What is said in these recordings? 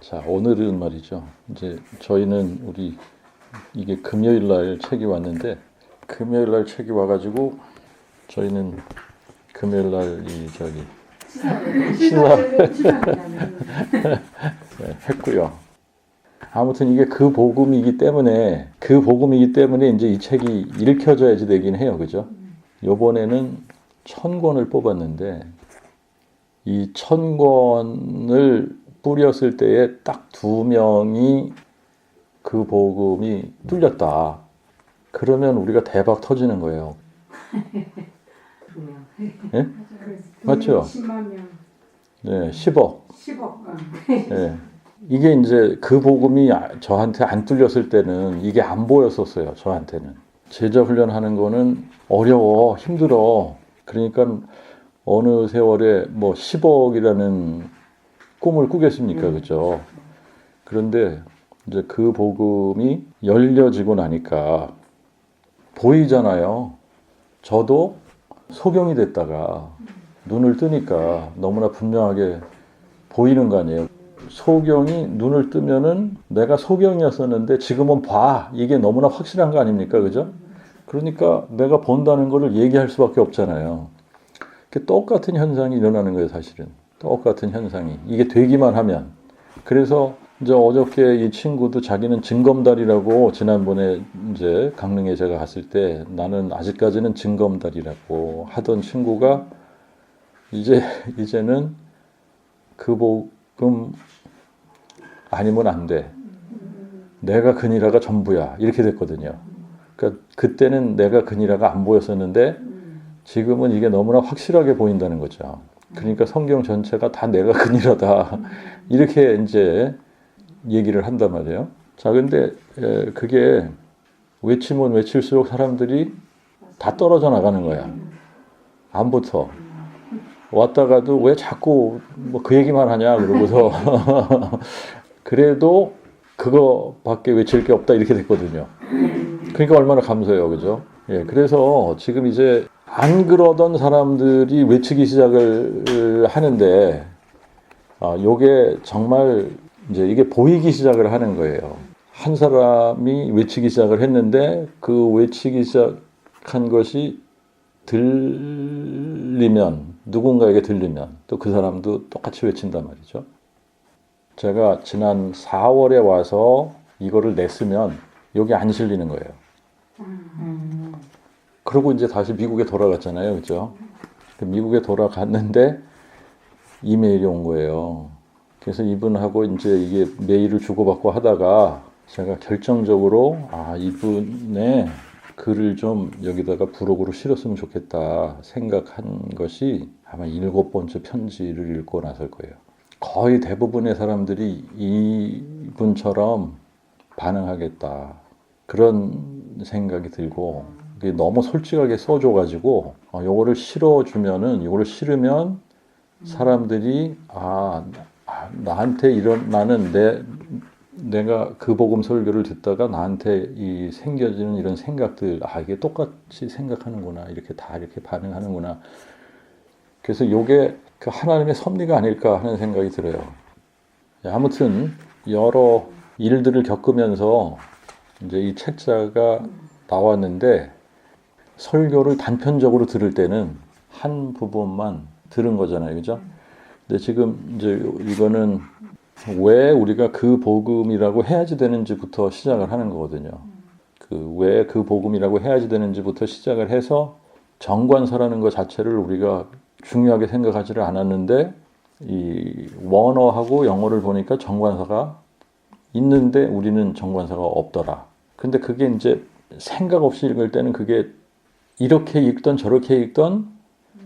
자, 오늘은 말이죠. 이제 저희는 이게 금요일 날 책이 왔는데, 금요일 날 책이 와가지고 저희는 금요일 날 시사 했고요. 아무튼 이게 그 복음이기 때문에 이제 이 책이 읽혀져야지 되긴 해요, 그죠? 요번에는 1000권을 뽑았는데 이 1000권을 뿌렸을 때에 딱 2명이 그 복음이 뚫렸다. 그러면 우리가 대박 터지는 거예요. 예? 맞죠? 10만 명. 네, 10억. 10억. 네. 이게 이제 그 복음이 저한테 안 뚫렸을 때는 이게 안 보였었어요. 저한테는. 제자 훈련하는 거는 어려워, 힘들어. 그러니까 어느 세월에 뭐 10억이라는 꿈을 꾸겠습니까? 그죠? 그런데 이제 그 복음이 열려지고 나니까 보이잖아요. 저도 소경이 됐다가 눈을 뜨니까 너무나 분명하게 보이는 거 아니에요. 소경이 눈을 뜨면은 내가 소경이었었는데 지금은 봐. 이게 너무나 확실한 거 아닙니까? 그죠? 그러니까 내가 본다는 거를 얘기할 수밖에 없잖아요. 똑같은 현상이 일어나는 거예요, 사실은. 똑같은 현상이. 이게 되기만 하면. 그래서 이제 어저께 이 친구도 자기는 증검달이라고 지난번에 이제 강릉에 제가 갔을 때 나는 아직까지는 증검달이라고 하던 친구가 이제는 그 복음 아니면 안 돼. 내가 그니라가 전부야. 이렇게 됐거든요. 그러니까 그때는 내가 그니라가 안 보였었는데 지금은 이게 너무나 확실하게 보인다는 거죠. 그러니까 성경 전체가 다 내가 그니라다. 이렇게 이제 얘기를 한단 말이에요. 자, 근데 그게 외치면 외칠수록 사람들이 다 떨어져 나가는 거야. 안 붙어. 왔다가도 왜 자꾸 뭐 그 얘기만 하냐 그러고서 그래도 그거밖에 외칠 게 없다 이렇게 됐거든요. 그러니까 얼마나 감사해요, 그죠? 예, 그래서 지금 이제 안 그러던 사람들이 외치기 시작을 하는데, 요게 정말 이제 이게 보이기 시작을 하는 거예요. 한 사람이 외치기 시작을 했는데 그 외치기 시작한 것이 들리면, 누군가에게 들리면 또 그 사람도 똑같이 외친단 말이죠. 제가 지난 4월에 와서 이거를 냈으면 여기 안 실리는 거예요. 그러고 이제 다시 미국에 돌아갔잖아요. 그죠? 미국에 돌아갔는데 이메일이 온 거예요. 그래서 이분하고 이제 이게 메일을 주고받고 하다가 제가 결정적으로 이분의 글을 좀 여기다가 부록으로 실었으면 좋겠다 생각한 것이 아마 7번째 편지를 읽고 나설 거예요. 거의 대부분의 사람들이 이분처럼 반응하겠다. 그런 생각이 들고 너무 솔직하게 써줘가지고 요거를 실어주면은 요거를 실으면 사람들이 나한테 나는 내가 그 복음 설교를 듣다가 나한테 생겨지는 이런 생각들 이게 똑같이 생각하는구나 이렇게 다 이렇게 반응하는구나. 그래서 요게 그 하나님의 섭리가 아닐까 하는 생각이 들어요. 아무튼 여러 일들을 겪으면서 이제 이 책자가 나왔는데 설교를 단편적으로 들을 때는 한 부분만 들은 거잖아요, 그죠? 근데 지금 이제 이거는 왜 우리가 그 복음이라고 해야지 되는지부터 시작을 하는 거거든요. 왜 그 복음이라고 해야지 되는지부터 시작을 해서 정관사라는 것 자체를 우리가 중요하게 생각하지를 않았는데 이 원어하고 영어를 보니까 정관사가 있는데 우리는 정관사가 없더라. 근데 그게 이제 생각 없이 읽을 때는 그게 이렇게 읽던 저렇게 읽던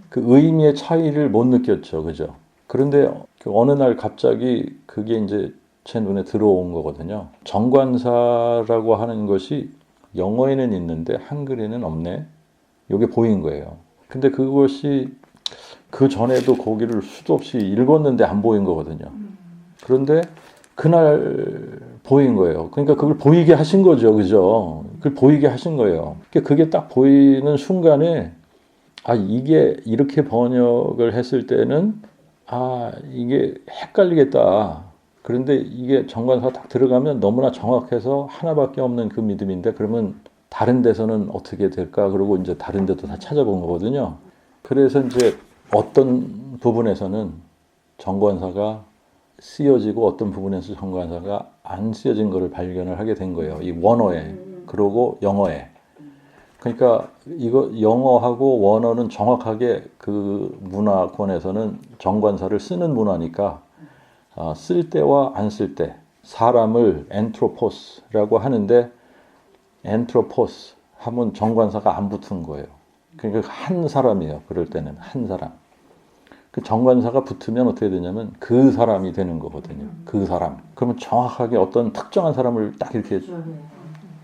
그 의미의 차이를 못 느꼈죠. 그죠? 그런데 어느 날 갑자기 그게 이제 제 눈에 들어온 거거든요. 정관사라고 하는 것이 영어에는 있는데 한글에는 없네. 이게 보인 거예요. 근데 그것이 그 전에도 거기를 수도 없이 읽었는데 안 보인 거거든요. 그런데 그날 보인 거예요. 그러니까 그걸 보이게 하신 거죠. 그죠? 그걸 보이게 하신 거예요. 그게 딱 보이는 순간에 이게 이렇게 번역을 했을 때는 이게 헷갈리겠다. 그런데 이게 정관사가 딱 들어가면 너무나 정확해서 하나밖에 없는 그 믿음인데 그러면 다른 데서는 어떻게 될까? 그러고 이제 다른 데도 다 찾아본 거거든요. 그래서 이제 어떤 부분에서는 정관사가 쓰여지고 어떤 부분에서 정관사가 안 쓰여진 것을 발견을 하게 된 거예요. 이 원어에 그러고 영어에. 그러니까 이거 영어하고 원어는 정확하게 그 문화권에서는 정관사를 쓰는 문화니까 쓸 때와 안 쓸 때 사람을 엔트로포스라고 하는데 엔트로포스 하면 정관사가 안 붙은 거예요. 그러니까 한 사람이에요. 그럴 때는 한 사람. 그 정관사가 붙으면 어떻게 되냐면 그 사람이 되는 거거든요. 그 사람. 그러면 정확하게 어떤 특정한 사람을 딱 이렇게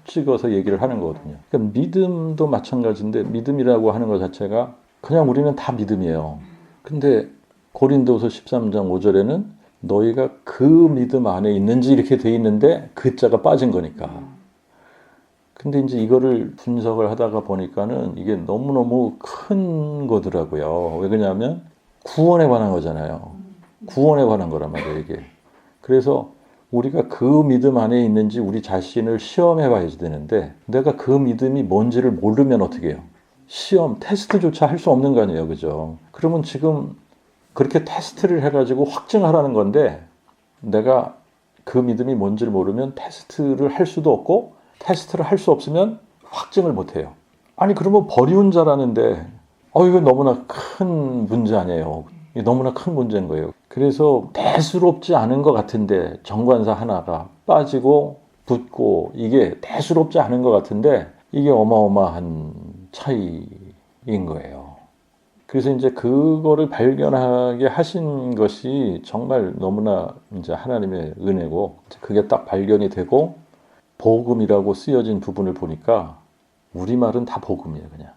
찍어서 얘기를 하는 거거든요. 그러니까 믿음도 마찬가지인데 믿음이라고 하는 것 자체가 그냥 우리는 다 믿음이에요. 근데 고린도서 13장 5절에는 너희가 그 믿음 안에 있는지 이렇게 돼 있는데 그 자가 빠진 거니까. 근데 이제 이거를 분석을 하다가 보니까는 이게 너무너무 큰 거더라고요. 왜 그러냐면 구원에 관한 거잖아요. 구원에 관한 거란 말이에요, 이게. 그래서 우리가 그 믿음 안에 있는지 우리 자신을 시험해 봐야 되는데 내가 그 믿음이 뭔지를 모르면 어떻게 해요? 시험, 테스트조차 할 수 없는 거 아니에요, 그죠? 그러면 지금 그렇게 테스트를 해가지고 확증하라는 건데 내가 그 믿음이 뭔지를 모르면 테스트를 할 수도 없고 테스트를 할 수 없으면 확증을 못 해요. 아니 그러면 버리운 자라는데 이거 너무나 큰 문제 아니에요. 이게 너무나 큰 문제인 거예요. 그래서 대수롭지 않은 것 같은데 정관사 하나가 빠지고 붙고 이게 대수롭지 않은 것 같은데 이게 어마어마한 차이인 거예요. 그래서 이제 그거를 발견하게 하신 것이 정말 너무나 이제 하나님의 은혜고 그게 딱 발견이 되고 복음이라고 쓰여진 부분을 보니까 우리말은 다 복음이에요, 그냥.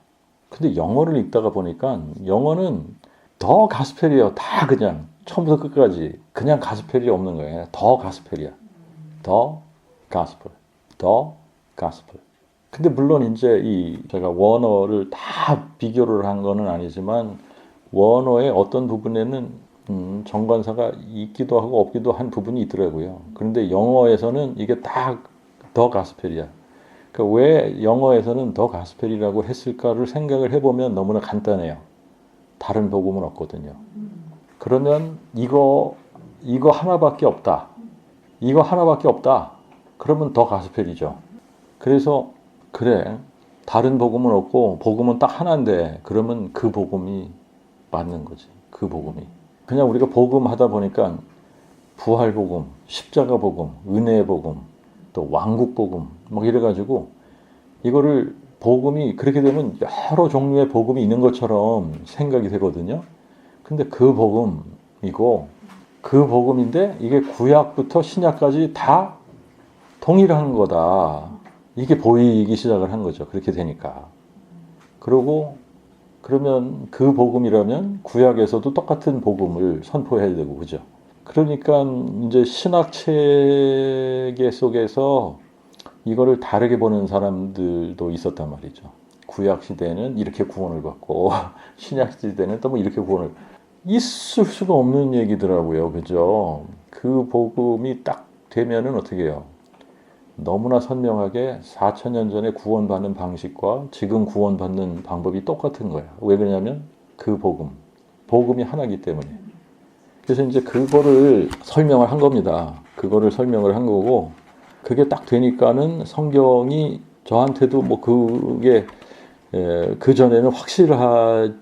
근데 영어를 읽다가 보니까 영어는 더 가스펠이에요. 다 그냥 처음부터 끝까지 그냥 가스펠이 없는 거예요. 더 가스펠이야. 더 가스펠. 더 가스펠. 근데 물론 이제 제가 원어를 다 비교를 한 거는 아니지만 원어의 어떤 부분에는 정관사가 있기도 하고 없기도 한 부분이 있더라고요. 그런데 영어에서는 이게 다 더 가스펠이야. 그러니까 왜 영어에서는 더 가스펠이라고 했을까를 생각을 해보면 너무나 간단해요. 다른 복음은 없거든요. 그러면 이거 하나밖에 없다. 이거 하나밖에 없다. 그러면 더 가스펠이죠. 그래서 그래, 다른 복음은 없고 복음은 딱 하나인데 그러면 그 복음이 맞는 거지. 그 복음이. 그냥 우리가 복음 하다 보니까 부활 복음, 십자가 복음, 은혜의 복음, 또 왕국 복음 막 이래가지고 이거를 복음이 그렇게 되면 여러 종류의 복음이 있는 것처럼 생각이 되거든요. 근데 그 복음이고 그 복음인데 이게 구약부터 신약까지 다 동일한 거다. 이게 보이기 시작을 한 거죠. 그렇게 되니까. 그러면 그 복음이라면 구약에서도 똑같은 복음을 선포해야 되고, 그죠? 그러니까 이제 신학 체계 속에서 이거를 다르게 보는 사람들도 있었단 말이죠. 구약 시대는 이렇게 구원을 받고 신약 시대는 또 뭐 이렇게 구원을 있을 수가 없는 얘기더라고요. 그죠? 그 복음이 딱 되면은 어떻게 해요? 너무나 선명하게 4,000년 전에 구원받는 방식과 지금 구원받는 방법이 똑같은 거예요. 왜 그러냐면 그 복음이 하나이기 때문에. 그래서 이제 그거를 설명을 한 겁니다. 그거를 설명을 한 거고 그게 딱 되니까는 성경이 저한테도 뭐 그게 그 전에는 확실하지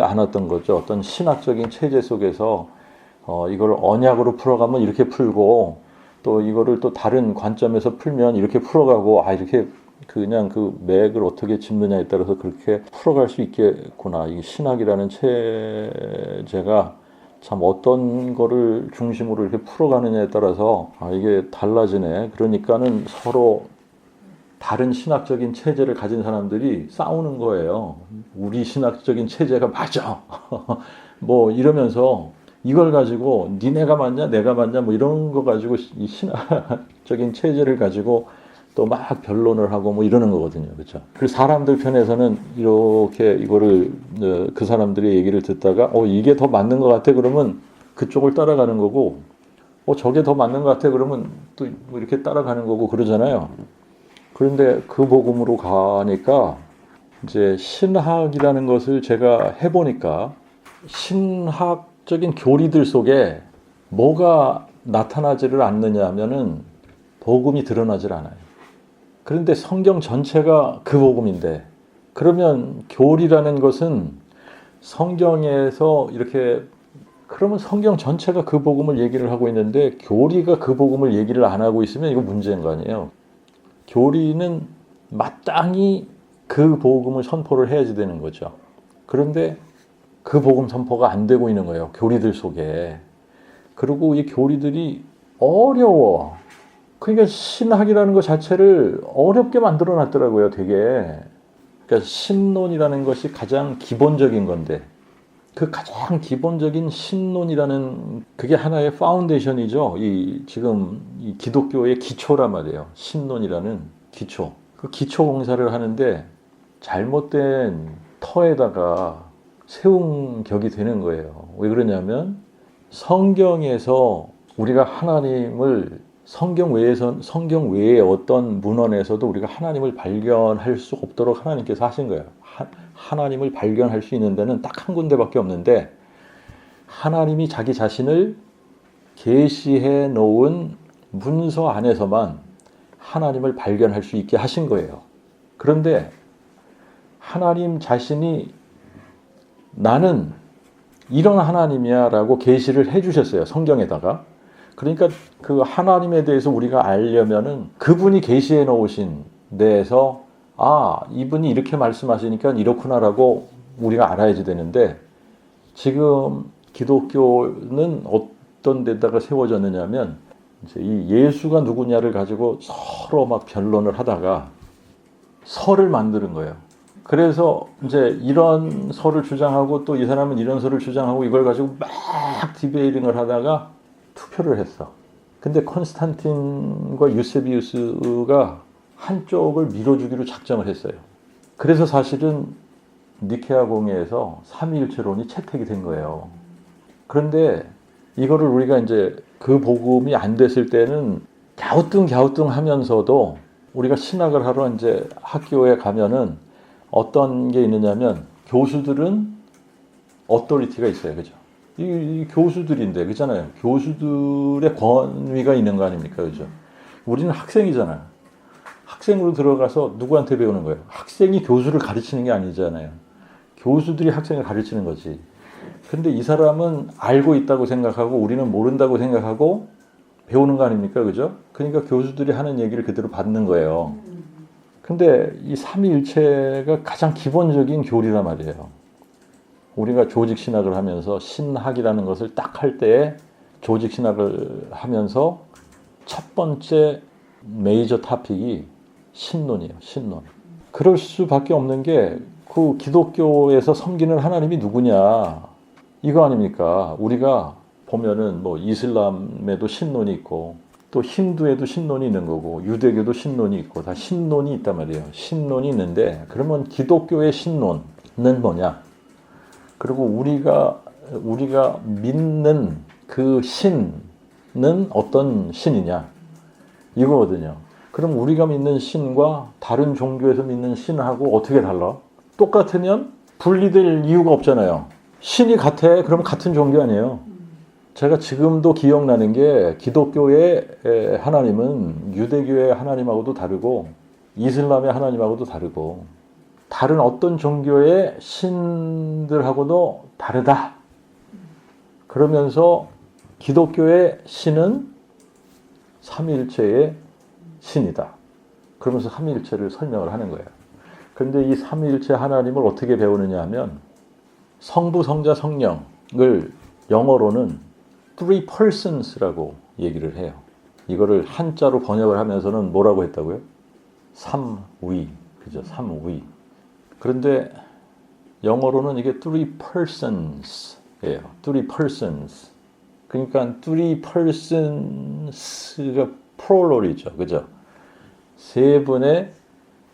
않았던 거죠. 어떤 신학적인 체제 속에서 이걸 언약으로 풀어가면 이렇게 풀고 또 이거를 또 다른 관점에서 풀면 이렇게 풀어가고 이렇게 그냥 그 맥을 어떻게 짚느냐에 따라서 그렇게 풀어갈 수 있겠구나. 이 신학이라는 체제가 참 어떤 거를 중심으로 이렇게 풀어가느냐에 따라서 이게 달라지네. 그러니까는 서로 다른 신학적인 체제를 가진 사람들이 싸우는 거예요. 우리 신학적인 체제가 맞아. 뭐 이러면서 이걸 가지고 니네가 맞냐 내가 맞냐 뭐 이런 거 가지고 이 신학적인 체제를 가지고 또 막 변론을 하고 뭐 이러는 거거든요. 그렇죠? 그 사람들 편에서는 이렇게 이거를 그 사람들의 얘기를 듣다가 이게 더 맞는 것 같아 그러면 그쪽을 따라가는 거고 저게 더 맞는 것 같아. 그러면 또 뭐 이렇게 따라가는 거고 그러잖아요. 그런데 그 복음으로 가니까 이제 신학이라는 것을 제가 해보니까 신학적인 교리들 속에 뭐가 나타나지를 않느냐 하면은 복음이 드러나질 않아요. 그런데 성경 전체가 그 복음인데 그러면 교리라는 것은 성경에서 이렇게 그러면 성경 전체가 그 복음을 얘기를 하고 있는데 교리가 그 복음을 얘기를 안 하고 있으면 이거 문제인 거 아니에요. 교리는 마땅히 그 복음을 선포를 해야지 되는 거죠. 그런데 그 복음 선포가 안 되고 있는 거예요. 교리들 속에. 그리고 이 교리들이 어려워. 그러니까 신학이라는 것 자체를 어렵게 만들어 놨더라고요, 되게. 그러니까 신론이라는 것이 가장 기본적인 건데 그 가장 기본적인 신론이라는 그게 하나의 파운데이션이죠. 지금 이 기독교의 기초란 말이에요. 신론이라는 기초. 그 기초 공사를 하는데 잘못된 터에다가 세운 격이 되는 거예요. 왜 그러냐면 성경에서 우리가 하나님을 성경 외에 어떤 문헌에서도 우리가 하나님을 발견할 수 없도록 하나님께서 하신 거예요. 하나님을 발견할 수 있는 데는 딱 한 군데밖에 없는데 하나님이 자기 자신을 계시해 놓은 문서 안에서만 하나님을 발견할 수 있게 하신 거예요. 그런데 하나님 자신이 나는 이런 하나님이야 라고 계시를 해 주셨어요. 성경에다가. 그러니까 그 하나님에 대해서 우리가 알려면은 그분이 계시해 놓으신 데에서 이분이 이렇게 말씀하시니까 이렇구나라고 우리가 알아야지 되는데 지금 기독교는 어떤 데다가 세워졌느냐면 이제 이 예수가 누구냐를 가지고 서로 막 변론을 하다가 설을 만드는 거예요. 그래서 이제 이런 설을 주장하고 또 이 사람은 이런 설을 주장하고 이걸 가지고 막 디베이팅을 하다가 투표를 했어. 근데 콘스탄틴과 유세비우스가 한쪽을 밀어주기로 작정을 했어요. 그래서 사실은 니케아 공회에서 삼위일체론이 채택이 된 거예요. 그런데 이거를 우리가 이제 그 복음이 안 됐을 때는 갸우뚱 하면서도 우리가 신학을 하러 이제 학교에 가면은 어떤 게 있느냐면 교수들은 어토리티가 있어요. 그죠? 이 교수들인데, 그잖아요. 교수들의 권위가 있는 거 아닙니까? 그죠? 우리는 학생이잖아요. 학생으로 들어가서 누구한테 배우는 거예요? 학생이 교수를 가르치는 게 아니잖아요. 교수들이 학생을 가르치는 거지. 근데 이 사람은 알고 있다고 생각하고 우리는 모른다고 생각하고 배우는 거 아닙니까? 그죠? 그러니까 교수들이 하는 얘기를 그대로 받는 거예요. 근데 이 삼위일체가 가장 기본적인 교리란 말이에요. 우리가 조직신학을 하면서 신학이라는 것을 딱 할 때에 조직신학을 하면서 첫 번째 메이저 토픽이 신론이에요. 신론. 그럴 수밖에 없는 게 그 기독교에서 섬기는 하나님이 누구냐 이거 아닙니까? 우리가 보면은 뭐 이슬람에도 신론이 있고 또 힌두에도 신론이 있는 거고 유대교도 신론이 있고 다 신론이 있단 말이에요. 신론이 있는데 그러면 기독교의 신론은 뭐냐? 그리고 우리가 믿는 그 신은 어떤 신이냐? 이거거든요. 그럼 우리가 믿는 신과 다른 종교에서 믿는 신하고 어떻게 달라? 똑같으면 분리될 이유가 없잖아요. 신이 같아. 그럼 같은 종교 아니에요. 제가 지금도 기억나는 게 기독교의 하나님은 유대교의 하나님하고도 다르고 이슬람의 하나님하고도 다르고 다른 어떤 종교의 신들하고도 다르다. 그러면서 기독교의 신은 삼위일체의 신이다. 그러면서 삼위일체를 설명을 하는 거예요. 그런데 이 삼위일체 하나님을 어떻게 배우느냐 하면 성부, 성자, 성령을 영어로는 three persons라고 얘기를 해요. 이거를 한자로 번역을 하면서는 뭐라고 했다고요? 삼위. 그죠? 삼위. 그런데 영어로는 이게 three persons예요. three persons. 그러니까 three persons가 플루럴이죠. 그죠? 세 분의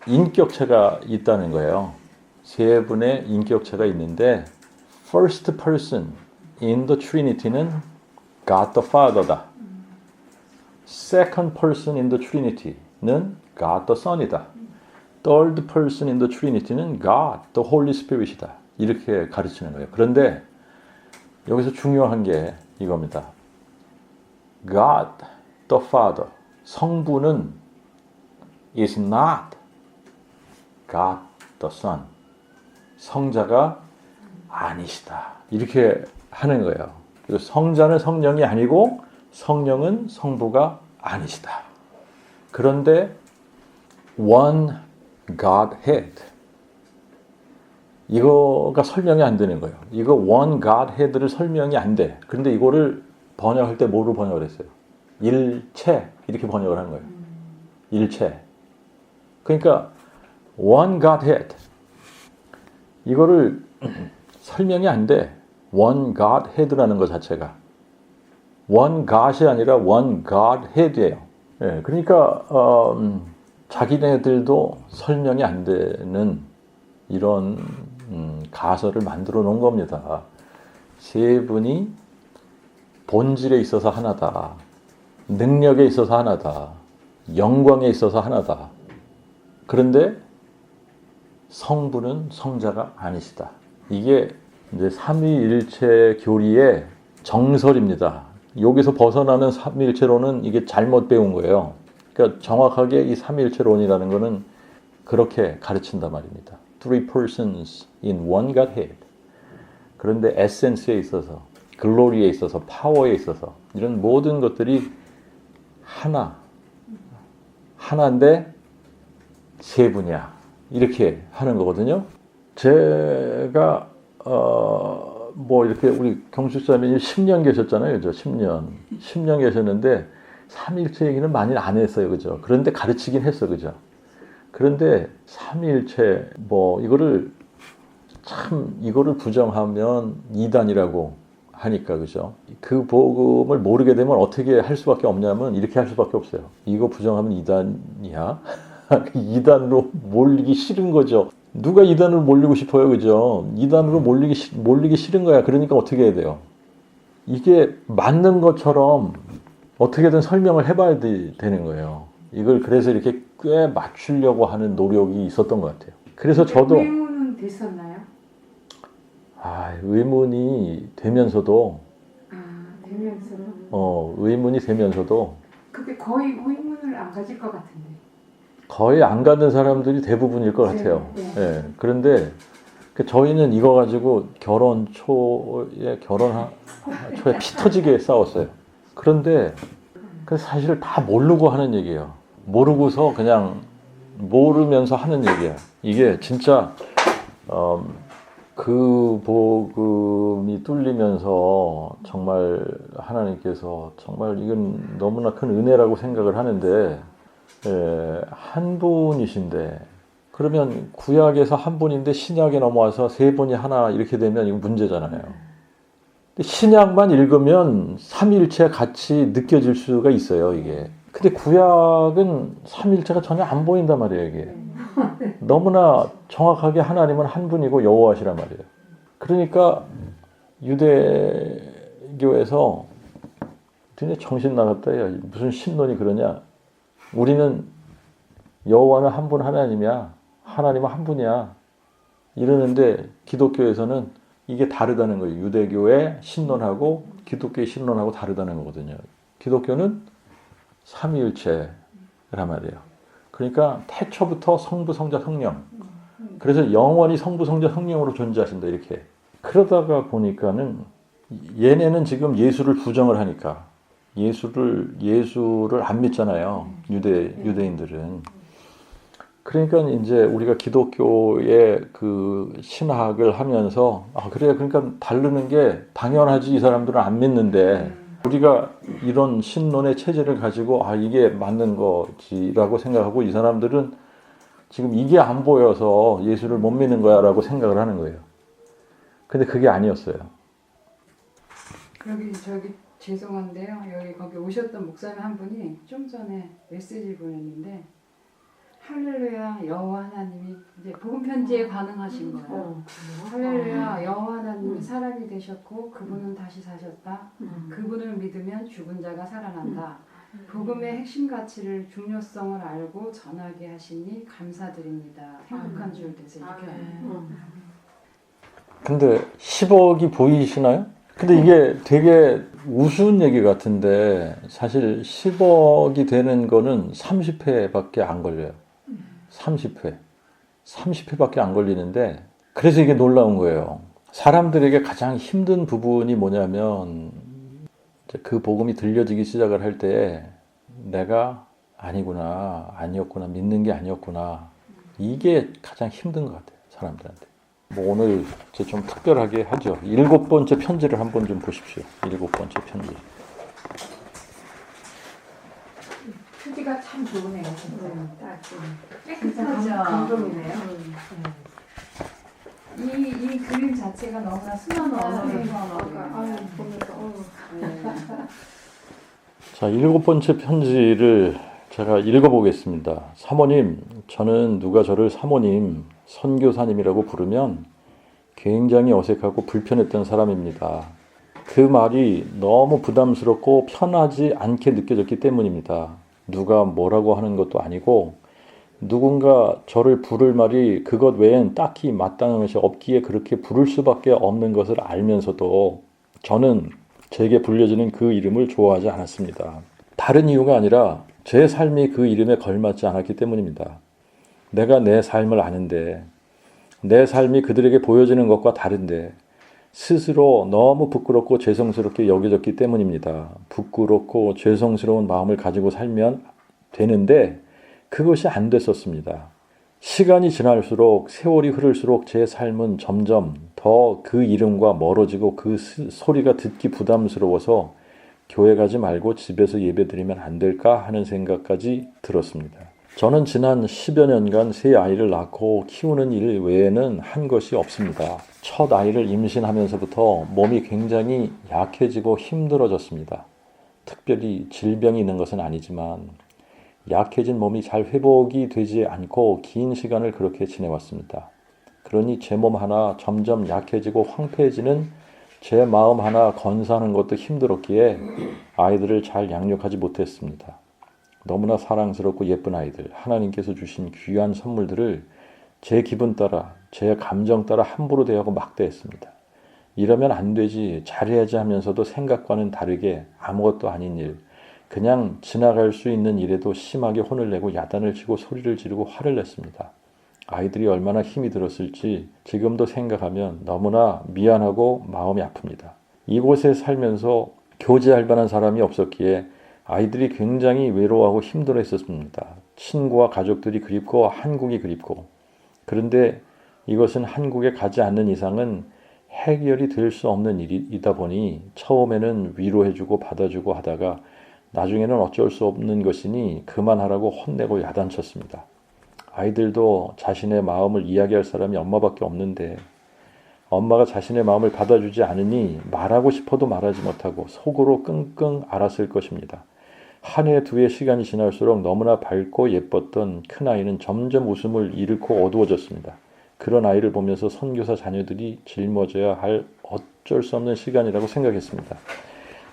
인격체가 있다는 거예요. 세 분의 인격체가 있는데 first person in the Trinity는 God the Father다. second person in the Trinity는 God the Son이다. third person in the Trinity는 God the Holy Spirit이다. 이렇게 가르치는 거예요. 그런데 여기서 중요한 게 이겁니다. God the Father, 성부는 is not God the Son, 성자가 아니시다. 이렇게 하는 거예요. 그리고 성자는 성령이 아니고 성령은 성부가 아니시다. 그런데 one Godhead, 이거가 설명이 안 되는 거예요. 이거 one Godhead를 설명이 안 돼. 그런데 이거를 번역할 때 뭐로 번역을 했어요? 일체 이렇게 번역을 하는 거예요. 일체. 그러니까 one Godhead 이거를 설명이 안 돼. one Godhead라는 것 자체가 one God이 아니라 one Godhead이에요. 예, 그러니까 자기네들도 설명이 안 되는 이런 가설을 만들어 놓은 겁니다. 세 분이 본질에 있어서 하나다. 능력에 있어서 하나다. 영광에 있어서 하나다. 그런데 성부는 성자가 아니시다. 이게 이제 삼위일체 교리의 정설입니다. 여기서 벗어나는 삼위일체론은 이게 잘못 배운 거예요. 그러니까 정확하게 이 삼위일체론이라는 거는 그렇게 가르친단 말입니다. Three persons in one Godhead. 그런데 에센스에 있어서, 글로리에 있어서, 파워에 있어서 이런 모든 것들이 하나인데 세 분이야. 이렇게 하는 거거든요. 제가 뭐 이렇게 우리 경숙자매님 10년 계셨잖아요. 그죠? 10년 계셨는데 삼일체 얘기는 많이 안 했어요. 그죠? 그런데 가르치긴 했어. 그죠? 그런데 삼일체 뭐 이거를 부정하면 이단이라고 하니까 그죠? 그 복음을 모르게 되면 어떻게 할 수밖에 없냐면 이렇게 할 수밖에 없어요. 이거 부정하면 이단이야? 이단으로 몰리기 싫은 거죠. 누가 이단으로 몰리고 싶어요, 그죠? 이단으로 몰리기 싫은 거야. 그러니까 어떻게 해야 돼요? 이게 맞는 것처럼 어떻게든 설명을 해봐야 되는 거예요. 이걸 그래서 이렇게 꽤 맞추려고 하는 노력이 있었던 것 같아요. 그래서 저도 의문은 됐었나요? 의문이 되면서도 되면서도 의문이 되면서도 근데 거의 의문을 안 가질 것 같은데. 거의 안 가는 사람들이 대부분일 것 같아요. 네. 예. 그런데 저희는 이거 가지고 결혼 초에 피 터지게 싸웠어요. 그런데 사실 다 모르고 하는 얘기예요. 모르고서 그냥 모르면서 하는 얘기야. 이게 진짜 그 복음이 뚫리면서 정말 하나님께서 정말 이건 너무나 큰 은혜라고 생각을 하는데 한 분이신데 그러면 구약에서 한 분인데 신약에 넘어와서 세 분이 하나 이렇게 되면 이거 문제잖아요. 신약만 읽으면 삼일체 같이 느껴질 수가 있어요, 이게. 근데 구약은 삼일체가 전혀 안 보인단 말이에요, 이게. 너무나 정확하게 하나님은 한 분이고 여호와시란 말이에요. 그러니까 유대교에서 진짜 정신 나갔다. 야, 무슨 신론이 그러냐. 우리는 여호와는 한 분 하나님이야. 하나님은 한 분이야. 이러는데 기독교에서는 이게 다르다는 거예요. 유대교의 신론하고 기독교의 신론하고 다르다는 거거든요. 기독교는 삼위일체란 말이에요. 그러니까 태초부터 성부, 성자, 성령. 그래서 영원히 성부, 성자, 성령으로 존재하신다 이렇게. 그러다가 보니까는 얘네는 지금 예수를 부정을 하니까 예수를 안 믿잖아요. 유대인들은. 그러니까 이제 우리가 기독교의 그 신학을 하면서 그래 그러니까 다르는 게 당연하지 이 사람들은 안 믿는데 우리가 이런 신론의 체제를 가지고 이게 맞는 거지라고 생각하고 이 사람들은 지금 이게 안 보여서 예수를 못 믿는 거야라고 생각을 하는 거예요. 근데 그게 아니었어요. 저기 죄송한데요. 거기 오셨던 목사님 한 분이 좀 전에 메시지 보냈는데 할렐루야 여호와 하나님이 이제 복음 편지에 반응하신 거예요. 할렐루야 여호와 하나님이 사람이 되셨고 그분은 다시 사셨다. 그분을 믿으면 죽은 자가 살아난다. 복음의 핵심 가치를 중요성을 알고 전하게 하시니 감사드립니다. 행복한 주일 되세요. 이렇게 하네요. 근데 10억이 보이시나요? 근데 이게 되게 우스운 얘기 같은데 사실 10억이 되는 거는 30회밖에 안 걸려요. 30회. 30회밖에 안 걸리는데 그래서 이게 놀라운 거예요. 사람들에게 가장 힘든 부분이 뭐냐면 이제 그 복음이 들려지기 시작을 할 때 내가 아니구나, 아니었구나, 믿는 게 아니었구나. 이게 가장 힘든 것 같아요. 사람들한테. 뭐 오늘 이제 좀 특별하게 하죠. 7번째 편지를 한번 좀 보십시오. 7번째 편지. 표지가 참 좋으네요. 진짜. 딱 깨끗하죠? 감동이네요. 이 그림 자체가 너무나 순한 언어를 아유, 보면서 자, 7번째 편지를 제가 읽어보겠습니다. 사모님, 저는 누가 저를 사모님, 선교사님이라고 부르면 굉장히 어색하고 불편했던 사람입니다. 그 말이 너무 부담스럽고 편하지 않게 느껴졌기 때문입니다. 누가 뭐라고 하는 것도 아니고 누군가 저를 부를 말이 그것 외엔 딱히 마땅한 것이 없기에 그렇게 부를 수밖에 없는 것을 알면서도 저는 제게 불려지는 그 이름을 좋아하지 않았습니다. 다른 이유가 아니라 제 삶이 그 이름에 걸맞지 않았기 때문입니다. 내가 내 삶을 아는데 내 삶이 그들에게 보여지는 것과 다른데 스스로 너무 부끄럽고 죄송스럽게 여겨졌기 때문입니다. 부끄럽고 죄송스러운 마음을 가지고 살면 되는데 그것이 안 됐었습니다. 시간이 지날수록 세월이 흐를수록 제 삶은 점점 더 그 이름과 멀어지고 그 소리가 듣기 부담스러워서 교회 가지 말고 집에서 예배 드리면 안 될까 하는 생각까지 들었습니다. 저는 지난 10여 년간 세 아이를 낳고 키우는 일 외에는 한 것이 없습니다. 첫 아이를 임신하면서부터 몸이 굉장히 약해지고 힘들어졌습니다. 특별히 질병이 있는 것은 아니지만 약해진 몸이 잘 회복이 되지 않고 긴 시간을 그렇게 지내왔습니다. 그러니 제 몸 하나 점점 약해지고 황폐해지는 제 마음 하나 건사하는 것도 힘들었기에 아이들을 잘 양육하지 못했습니다. 너무나 사랑스럽고 예쁜 아이들, 하나님께서 주신 귀한 선물들을 제 기분 따라, 제 감정 따라 함부로 대하고 막대했습니다. 이러면 안 되지, 잘해야지 하면서도 생각과는 다르게 아무것도 아닌 일, 그냥 지나갈 수 있는 일에도 심하게 혼을 내고 야단을 치고 소리를 지르고 화를 냈습니다. 아이들이 얼마나 힘이 들었을지 지금도 생각하면 너무나 미안하고 마음이 아픕니다. 이곳에 살면서 교제할 만한 사람이 없었기에 아이들이 굉장히 외로워하고 힘들어 했었습니다. 친구와 가족들이 그립고 한국이 그립고. 그런데 이것은 한국에 가지 않는 이상은 해결이 될 수 없는 일이다 보니 처음에는 위로해주고 받아주고 하다가 나중에는 어쩔 수 없는 것이니 그만하라고 혼내고 야단쳤습니다. 아이들도 자신의 마음을 이야기할 사람이 엄마밖에 없는데 엄마가 자신의 마음을 받아주지 않으니 말하고 싶어도 말하지 못하고 속으로 끙끙 앓았을 것입니다. 한 해 두 해 시간이 지날수록 너무나 밝고 예뻤던 큰아이는 점점 웃음을 잃고 어두워졌습니다. 그런 아이를 보면서 선교사 자녀들이 짊어져야 할 어쩔 수 없는 시간이라고 생각했습니다.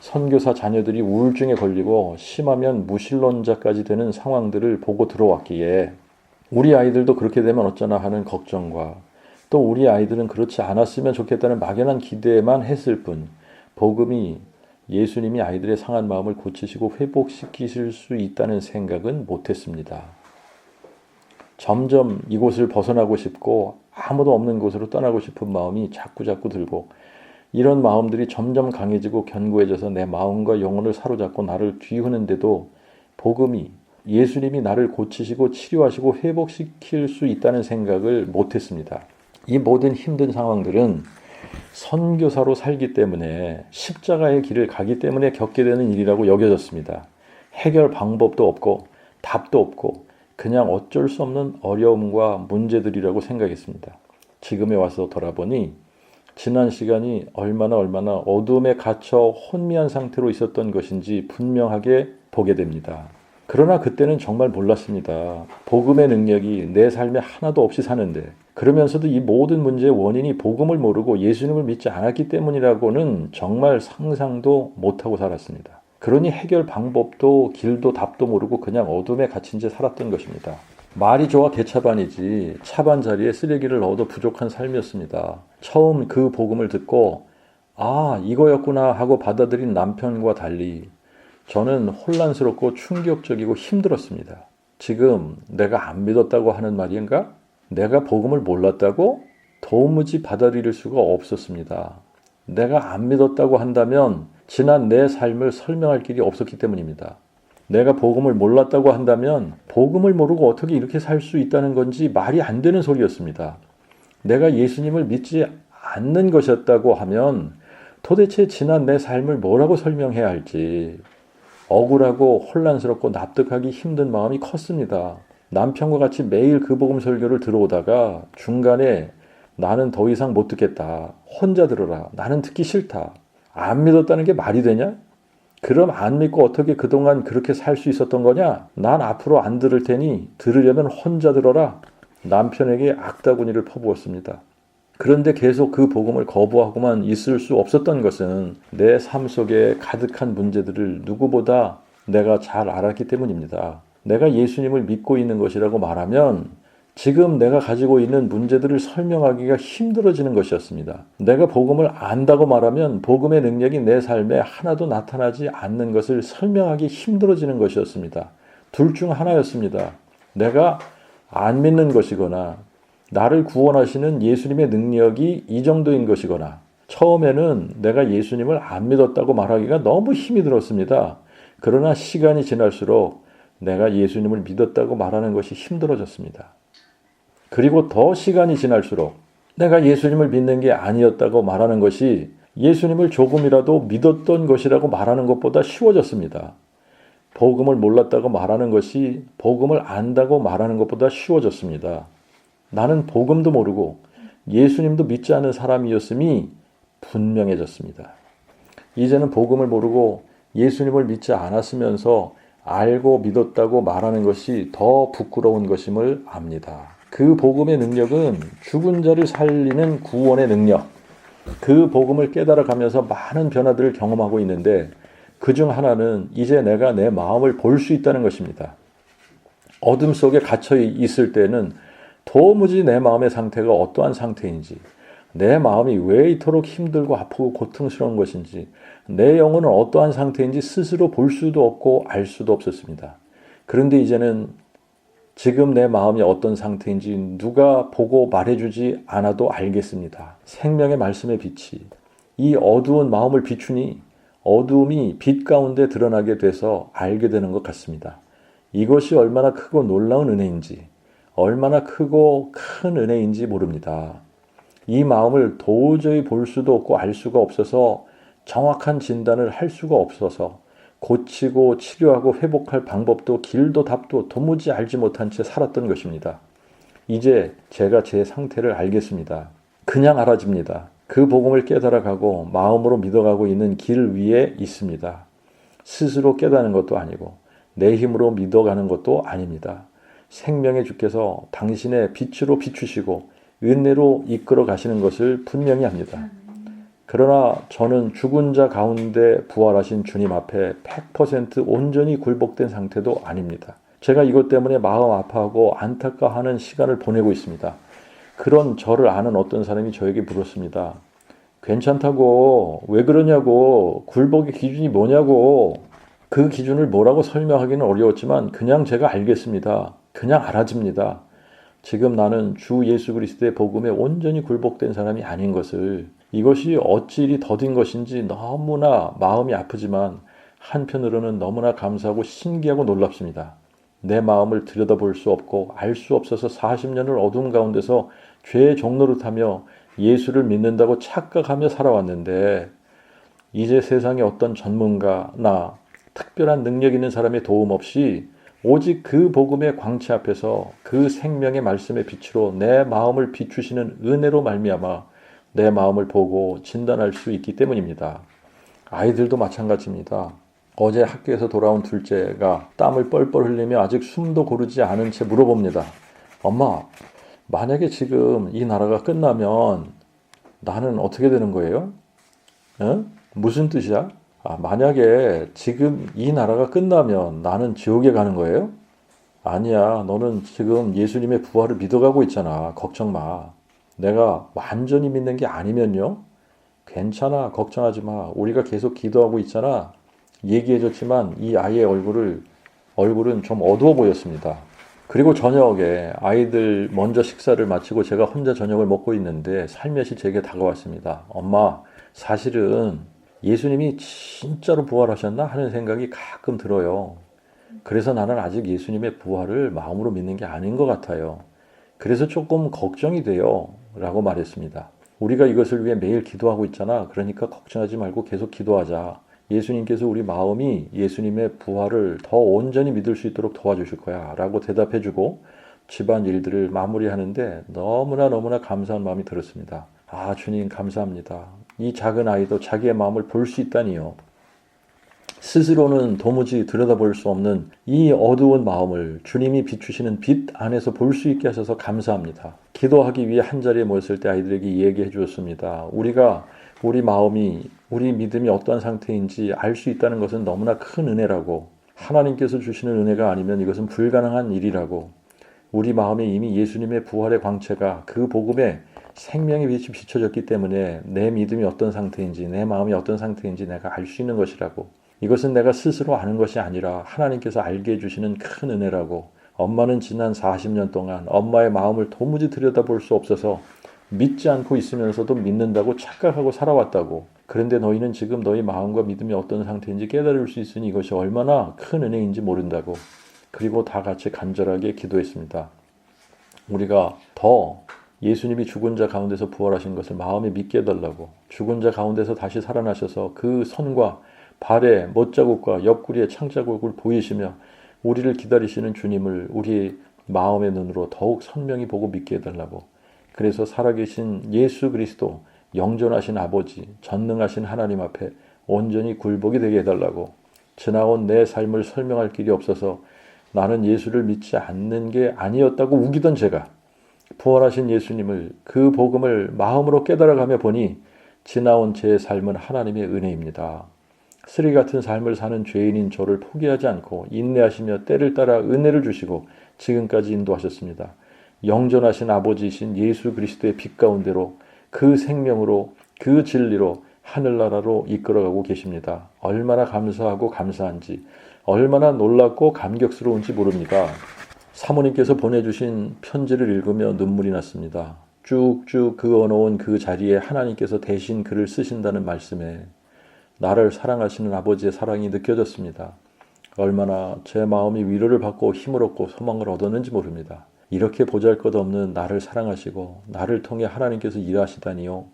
선교사 자녀들이 우울증에 걸리고 심하면 무신론자까지 되는 상황들을 보고 들어왔기에 우리 아이들도 그렇게 되면 어쩌나 하는 걱정과 또 우리 아이들은 그렇지 않았으면 좋겠다는 막연한 기대만 했을 뿐 복음이 예수님이 아이들의 상한 마음을 고치시고 회복시키실 수 있다는 생각은 못했습니다. 점점 이곳을 벗어나고 싶고 아무도 없는 곳으로 떠나고 싶은 마음이 자꾸자꾸 들고 이런 마음들이 점점 강해지고 견고해져서 내 마음과 영혼을 사로잡고 나를 뒤흐는데도 복음이 예수님이 나를 고치시고 치료하시고 회복시킬 수 있다는 생각을 못했습니다. 이 모든 힘든 상황들은 선교사로 살기 때문에 십자가의 길을 가기 때문에 겪게 되는 일이라고 여겨졌습니다. 해결 방법도 없고 답도 없고 그냥 어쩔 수 없는 어려움과 문제들이라고 생각했습니다. 지금에 와서 돌아보니 지난 시간이 얼마나 어둠에 갇혀 혼미한 상태로 있었던 것인지 분명하게 보게 됩니다. 그러나 그때는 정말 몰랐습니다. 복음의 능력이 내 삶에 하나도 없이 사는데 그러면서도 이 모든 문제의 원인이 복음을 모르고 예수님을 믿지 않았기 때문이라고는 정말 상상도 못하고 살았습니다. 그러니 해결 방법도 길도 답도 모르고 그냥 어둠에 갇힌 채 살았던 것입니다. 말이 좋아 개차반이지 차반 자리에 쓰레기를 넣어도 부족한 삶이었습니다. 처음 그 복음을 듣고 아, 이거였구나 하고 받아들인 남편과 달리 저는 혼란스럽고 충격적이고 힘들었습니다. 지금 내가 안 믿었다고 하는 말인가? 내가 복음을 몰랐다고? 도무지 받아들일 수가 없었습니다. 내가 안 믿었다고 한다면 지난 내 삶을 설명할 길이 없었기 때문입니다. 내가 복음을 몰랐다고 한다면 복음을 모르고 어떻게 이렇게 살 수 있다는 건지 말이 안 되는 소리였습니다. 내가 예수님을 믿지 않는 것이었다고 하면 도대체 지난 내 삶을 뭐라고 설명해야 할지 억울하고 혼란스럽고 납득하기 힘든 마음이 컸습니다. 남편과 같이 매일 그 복음 설교를 들어오다가 중간에 나는 더 이상 못 듣겠다. 혼자 들어라. 나는 듣기 싫다. 안 믿었다는 게 말이 되냐? 그럼 안 믿고 어떻게 그동안 그렇게 살 수 있었던 거냐? 난 앞으로 안 들을 테니 들으려면 혼자 들어라. 남편에게 악다구니를 퍼부었습니다. 그런데 계속 그 복음을 거부하고만 있을 수 없었던 것은 내 삶 속에 가득한 문제들을 누구보다 내가 잘 알았기 때문입니다. 내가 예수님을 믿고 있는 것이라고 말하면 지금 내가 가지고 있는 문제들을 설명하기가 힘들어지는 것이었습니다. 내가 복음을 안다고 말하면 복음의 능력이 내 삶에 하나도 나타나지 않는 것을 설명하기 힘들어지는 것이었습니다. 둘 중 하나였습니다. 내가 안 믿는 것이거나 나를 구원하시는 예수님의 능력이 이 정도인 것이거나 처음에는 내가 예수님을 안 믿었다고 말하기가 너무 힘이 들었습니다. 그러나 시간이 지날수록 내가 예수님을 믿었다고 말하는 것이 힘들어졌습니다. 그리고 더 시간이 지날수록 내가 예수님을 믿는 게 아니었다고 말하는 것이 예수님을 조금이라도 믿었던 것이라고 말하는 것보다 쉬워졌습니다. 복음을 몰랐다고 말하는 것이 복음을 안다고 말하는 것보다 쉬워졌습니다. 나는 복음도 모르고 예수님도 믿지 않은 사람이었음이 분명해졌습니다. 이제는 복음을 모르고 예수님을 믿지 않았으면서 알고 믿었다고 말하는 것이 더 부끄러운 것임을 압니다. 그 복음의 능력은 죽은 자를 살리는 구원의 능력, 그 복음을 깨달아가면서 많은 변화들을 경험하고 있는데 그중 하나는 이제 내가 내 마음을 볼 수 있다는 것입니다. 어둠 속에 갇혀 있을 때는 도무지 내 마음의 상태가 어떠한 상태인지, 내 마음이 왜 이토록 힘들고 아프고 고통스러운 것인지, 내 영혼은 어떠한 상태인지 스스로 볼 수도 없고 알 수도 없었습니다. 그런데 이제는 지금 내 마음이 어떤 상태인지 누가 보고 말해주지 않아도 알겠습니다. 생명의 말씀의 빛이 이 어두운 마음을 비추니 어두움이 빛 가운데 드러나게 돼서 알게 되는 것 같습니다. 이것이 얼마나 크고 놀라운 은혜인지, 얼마나 크고 큰 은혜인지 모릅니다. 이 마음을 도저히 볼 수도 없고 알 수가 없어서 정확한 진단을 할 수가 없어서 고치고 치료하고 회복할 방법도 길도 답도 도무지 알지 못한 채 살았던 것입니다. 이제 제가 제 상태를 알겠습니다. 그냥 알아집니다. 그 복음을 깨달아가고 마음으로 믿어가고 있는 길 위에 있습니다. 스스로 깨닫는 것도 아니고 내 힘으로 믿어가는 것도 아닙니다. 생명의 주께서 당신의 빛으로 비추시고 은혜로 이끌어 가시는 것을 분명히 합니다. 그러나 저는 죽은 자 가운데 부활하신 주님 앞에 100% 온전히 굴복된 상태도 아닙니다. 제가 이것 때문에 마음 아파하고 안타까워하는 시간을 보내고 있습니다. 그런 저를 아는 어떤 사람이 저에게 물었습니다. 괜찮다고, 왜 그러냐고, 굴복의 기준이 뭐냐고. 그 기준을 뭐라고 설명하기는 어려웠지만 그냥 제가 알겠습니다. 그냥 알아집니다. 지금 나는 주 예수 그리스도의 복음에 온전히 굴복된 사람이 아닌 것을, 이것이 어찌 이리 더딘 것인지 너무나 마음이 아프지만 한편으로는 너무나 감사하고 신기하고 놀랍습니다. 내 마음을 들여다볼 수 없고 알 수 없어서 40년을 어둠 가운데서 죄의 종노릇하며 예수를 믿는다고 착각하며 살아왔는데 이제 세상에 어떤 전문가나 특별한 능력 있는 사람의 도움 없이 오직 그 복음의 광채 앞에서 그 생명의 말씀의 빛으로 내 마음을 비추시는 은혜로 말미암아 내 마음을 보고 진단할 수 있기 때문입니다. 아이들도 마찬가지입니다. 어제 학교에서 돌아온 둘째가 땀을 뻘뻘 흘리며 아직 숨도 고르지 않은 채 물어봅니다. 엄마, 만약에 지금 이 나라가 끝나면 나는 어떻게 되는 거예요? 무슨 뜻이야? 만약에 지금 이 나라가 끝나면 나는 지옥에 가는 거예요? 아니야. 너는 지금 예수님의 부활을 믿어가고 있잖아. 걱정 마. 내가 완전히 믿는 게 아니면요. 괜찮아. 걱정하지 마. 우리가 계속 기도하고 있잖아. 얘기해줬지만 이 아이의 얼굴은 좀 어두워 보였습니다. 그리고 저녁에 아이들 먼저 식사를 마치고 제가 혼자 저녁을 먹고 있는데 살며시 제게 다가왔습니다. 엄마, 사실은 예수님이 진짜로 부활하셨나 하는 생각이 가끔 들어요. 그래서 나는 아직 예수님의 부활을 마음으로 믿는 게 아닌 것 같아요. 그래서 조금 걱정이 돼요. 라고 말했습니다. 우리가 이것을 위해 매일 기도하고 있잖아. 그러니까 걱정하지 말고 계속 기도하자. 예수님께서 우리 마음이 예수님의 부활을 더 온전히 믿을 수 있도록 도와주실 거야. 라고 대답해주고 집안 일들을 마무리하는데 너무나 감사한 마음이 들었습니다. 주님 감사합니다. 이 작은 아이도 자기의 마음을 볼 수 있다니요. 스스로는 도무지 들여다볼 수 없는 이 어두운 마음을 주님이 비추시는 빛 안에서 볼 수 있게 하셔서 감사합니다. 기도하기 위해 한자리에 모였을 때 아이들에게 얘기해 주었습니다. 우리가 우리 마음이, 우리 믿음이 어떠한 상태인지 알 수 있다는 것은 너무나 큰 은혜라고, 하나님께서 주시는 은혜가 아니면 이것은 불가능한 일이라고, 우리 마음에 이미 예수님의 부활의 광채가 그 복음에 생명의 빛이 비춰졌기 때문에 내 믿음이 어떤 상태인지, 내 마음이 어떤 상태인지 내가 알 수 있는 것이라고, 이것은 내가 스스로 아는 것이 아니라 하나님께서 알게 해주시는 큰 은혜라고, 엄마는 지난 40년 동안 엄마의 마음을 도무지 들여다볼 수 없어서 믿지 않고 있으면서도 믿는다고 착각하고 살아왔다고, 그런데 너희는 지금 너희 마음과 믿음이 어떤 상태인지 깨달을 수 있으니 이것이 얼마나 큰 은혜인지 모른다고. 그리고 다 같이 간절하게 기도했습니다. 우리가 더 예수님이 죽은 자 가운데서 부활하신 것을 마음에 믿게 해달라고, 죽은 자 가운데서 다시 살아나셔서 그 손과 발의 못자국과 옆구리의 창자국을 보이시며 우리를 기다리시는 주님을 우리 마음의 눈으로 더욱 선명히 보고 믿게 해달라고, 그래서 살아계신 예수 그리스도, 영존하신 아버지, 전능하신 하나님 앞에 온전히 굴복이 되게 해달라고, 지나온 내 삶을 설명할 길이 없어서 나는 예수를 믿지 않는 게 아니었다고 우기던 제가 부활하신 예수님을, 그 복음을 마음으로 깨달아가며 보니 지나온 제 삶은 하나님의 은혜입니다. 쓰리 같은 삶을 사는 죄인인 저를 포기하지 않고 인내하시며 때를 따라 은혜를 주시고 지금까지 인도하셨습니다. 영존하신 아버지이신 예수 그리스도의 빛 가운데로, 그 생명으로, 그 진리로 하늘나라로 이끌어가고 계십니다. 얼마나 감사하고 감사한지, 얼마나 놀랍고 감격스러운지 모릅니다. 사모님께서 보내주신 편지를 읽으며 눈물이 났습니다. 쭉쭉 그어놓은 그 자리에 하나님께서 대신 글을 쓰신다는 말씀에 나를 사랑하시는 아버지의 사랑이 느껴졌습니다. 얼마나 제 마음이 위로를 받고 힘을 얻고 소망을 얻었는지 모릅니다. 이렇게 보잘것없는 나를 사랑하시고 나를 통해 하나님께서 일하시다니요.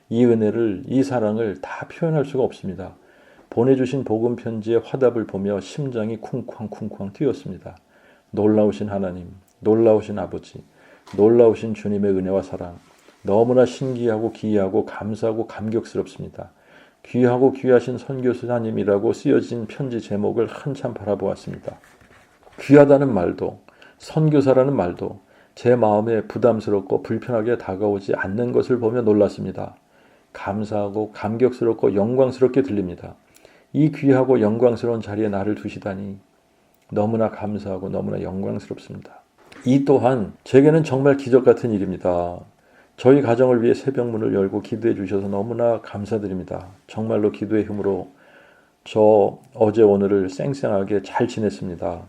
이 은혜를, 이 사랑을 다 표현할 수가 없습니다. 보내주신 복음 편지의 화답을 보며 심장이 쿵쾅쿵쾅 뛰었습니다. 놀라우신 하나님, 놀라우신 아버지, 놀라우신 주님의 은혜와 사랑, 너무나 신기하고 기이하고 감사하고 감격스럽습니다. 귀하고 귀하신 선교사님이라고 쓰여진 편지 제목을 한참 바라보았습니다. 귀하다는 말도, 선교사라는 말도 제 마음에 부담스럽고 불편하게 다가오지 않는 것을 보며 놀랐습니다. 감사하고 감격스럽고 영광스럽게 들립니다. 이 귀하고 영광스러운 자리에 나를 두시다니 너무나 감사하고 너무나 영광스럽습니다. 이 또한 제게는 정말 기적 같은 일입니다. 저희 가정을 위해 새벽문을 열고 기도해 주셔서 너무나 감사드립니다. 정말로 기도의 힘으로 저 어제 오늘을 쌩쌩하게 잘 지냈습니다.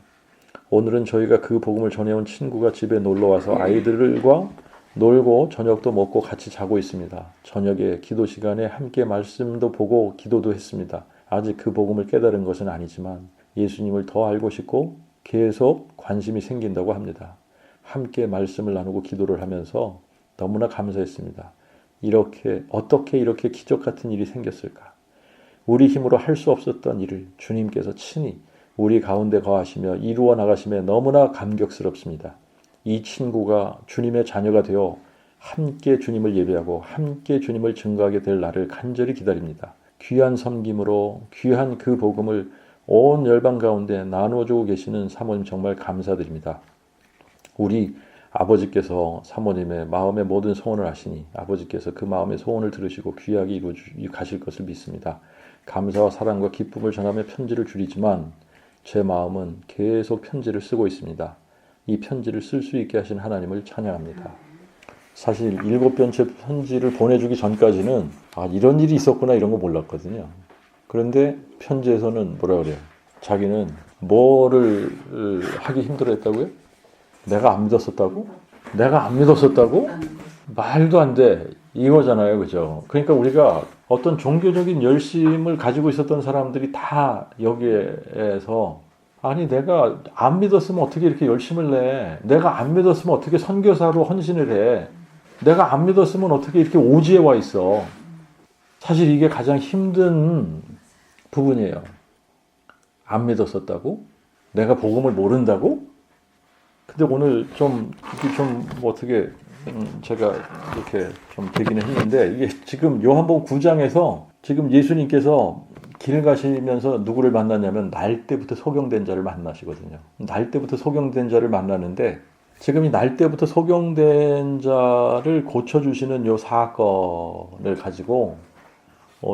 오늘은 저희가 그 복음을 전해온 친구가 집에 놀러와서 아이들과 놀고 저녁도 먹고 같이 자고 있습니다. 저녁에 기도 시간에 함께 말씀도 보고 기도도 했습니다. 아직 그 복음을 깨달은 것은 아니지만 예수님을 더 알고 싶고 계속 관심이 생긴다고 합니다. 함께 말씀을 나누고 기도를 하면서 너무나 감사했습니다. 어떻게 이렇게 기적 같은 일이 생겼을까? 우리 힘으로 할 수 없었던 일을 주님께서 친히 우리 가운데 거하시며 이루어 나가심에 너무나 감격스럽습니다. 이 친구가 주님의 자녀가 되어 함께 주님을 예배하고 함께 주님을 증거하게 될 날을 간절히 기다립니다. 귀한 섬김으로 귀한 그 복음을 온 열방 가운데 나누어주고 계시는 사모님 정말 감사드립니다. 우리 아버지께서 사모님의 마음의 모든 소원을 아시니 아버지께서 그 마음의 소원을 들으시고 귀하게 이루어 가실 것을 믿습니다. 감사와 사랑과 기쁨을 전하며 편지를 줄이지만 제 마음은 계속 편지를 쓰고 있습니다. 이 편지를 쓸 수 있게 하신 하나님을 찬양합니다. 사실 7번째 편지를 보내주기 전까지는 이런 일이 있었구나 이런 거 몰랐거든요. 그런데 편지에서는 뭐라 그래요? 자기는 뭐를 하기 힘들어했다고요? 내가 안 믿었었다고? 내가 안 믿었었다고? 말도 안 돼. 이거잖아요. 그죠? 그러니까 우리가 어떤 종교적인 열심을 가지고 있었던 사람들이 다 여기에서 아니 내가 안 믿었으면 어떻게 이렇게 열심을 내? 내가 안 믿었으면 어떻게 선교사로 헌신을 해? 내가 안 믿었으면 어떻게 이렇게 오지에 와 있어? 사실 이게 가장 힘든 부분이에요. 안 믿었었다고? 내가 복음을 모른다고? 근데 오늘 좀 어떻게 제가 이렇게 좀 되기는 했는데 이게 지금 요한복음 9장에서 지금 예수님께서 길 가시면서 누구를 만났냐면 날 때부터 소경된 자를 만나시거든요. 날 때부터 소경된 자를 만나는데 지금 이 날 때부터 소경된 자를 고쳐주시는 요 사건을 가지고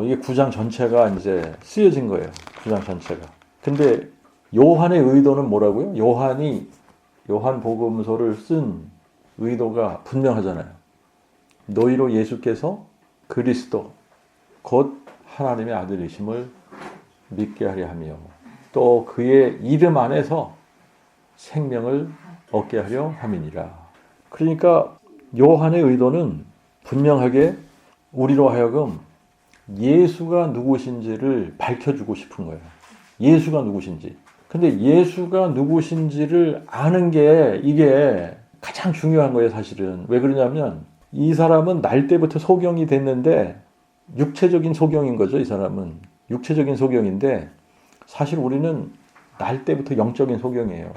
이게 9장 전체가 이제 쓰여진 거예요. 9장 전체가. 근데 요한의 의도는 뭐라고요? 요한 복음서를 쓴 의도가 분명하잖아요. 너희로 예수께서 그리스도 곧 하나님의 아들이심을 믿게 하려 하며 또 그의 이름 안에서 생명을 얻게 하려 함이니라. 그러니까 요한의 의도는 분명하게 우리로 하여금 예수가 누구신지를 밝혀주고 싶은 거예요. 예수가 누구신지. 근데 예수가 누구신지를 아는 게 이게 가장 중요한 거예요, 사실은. 왜 그러냐면 이 사람은 날 때부터 소경이 됐는데 육체적인 소경인 거죠, 이 사람은. 육체적인 소경인데 사실 우리는 날 때부터 영적인 소경이에요.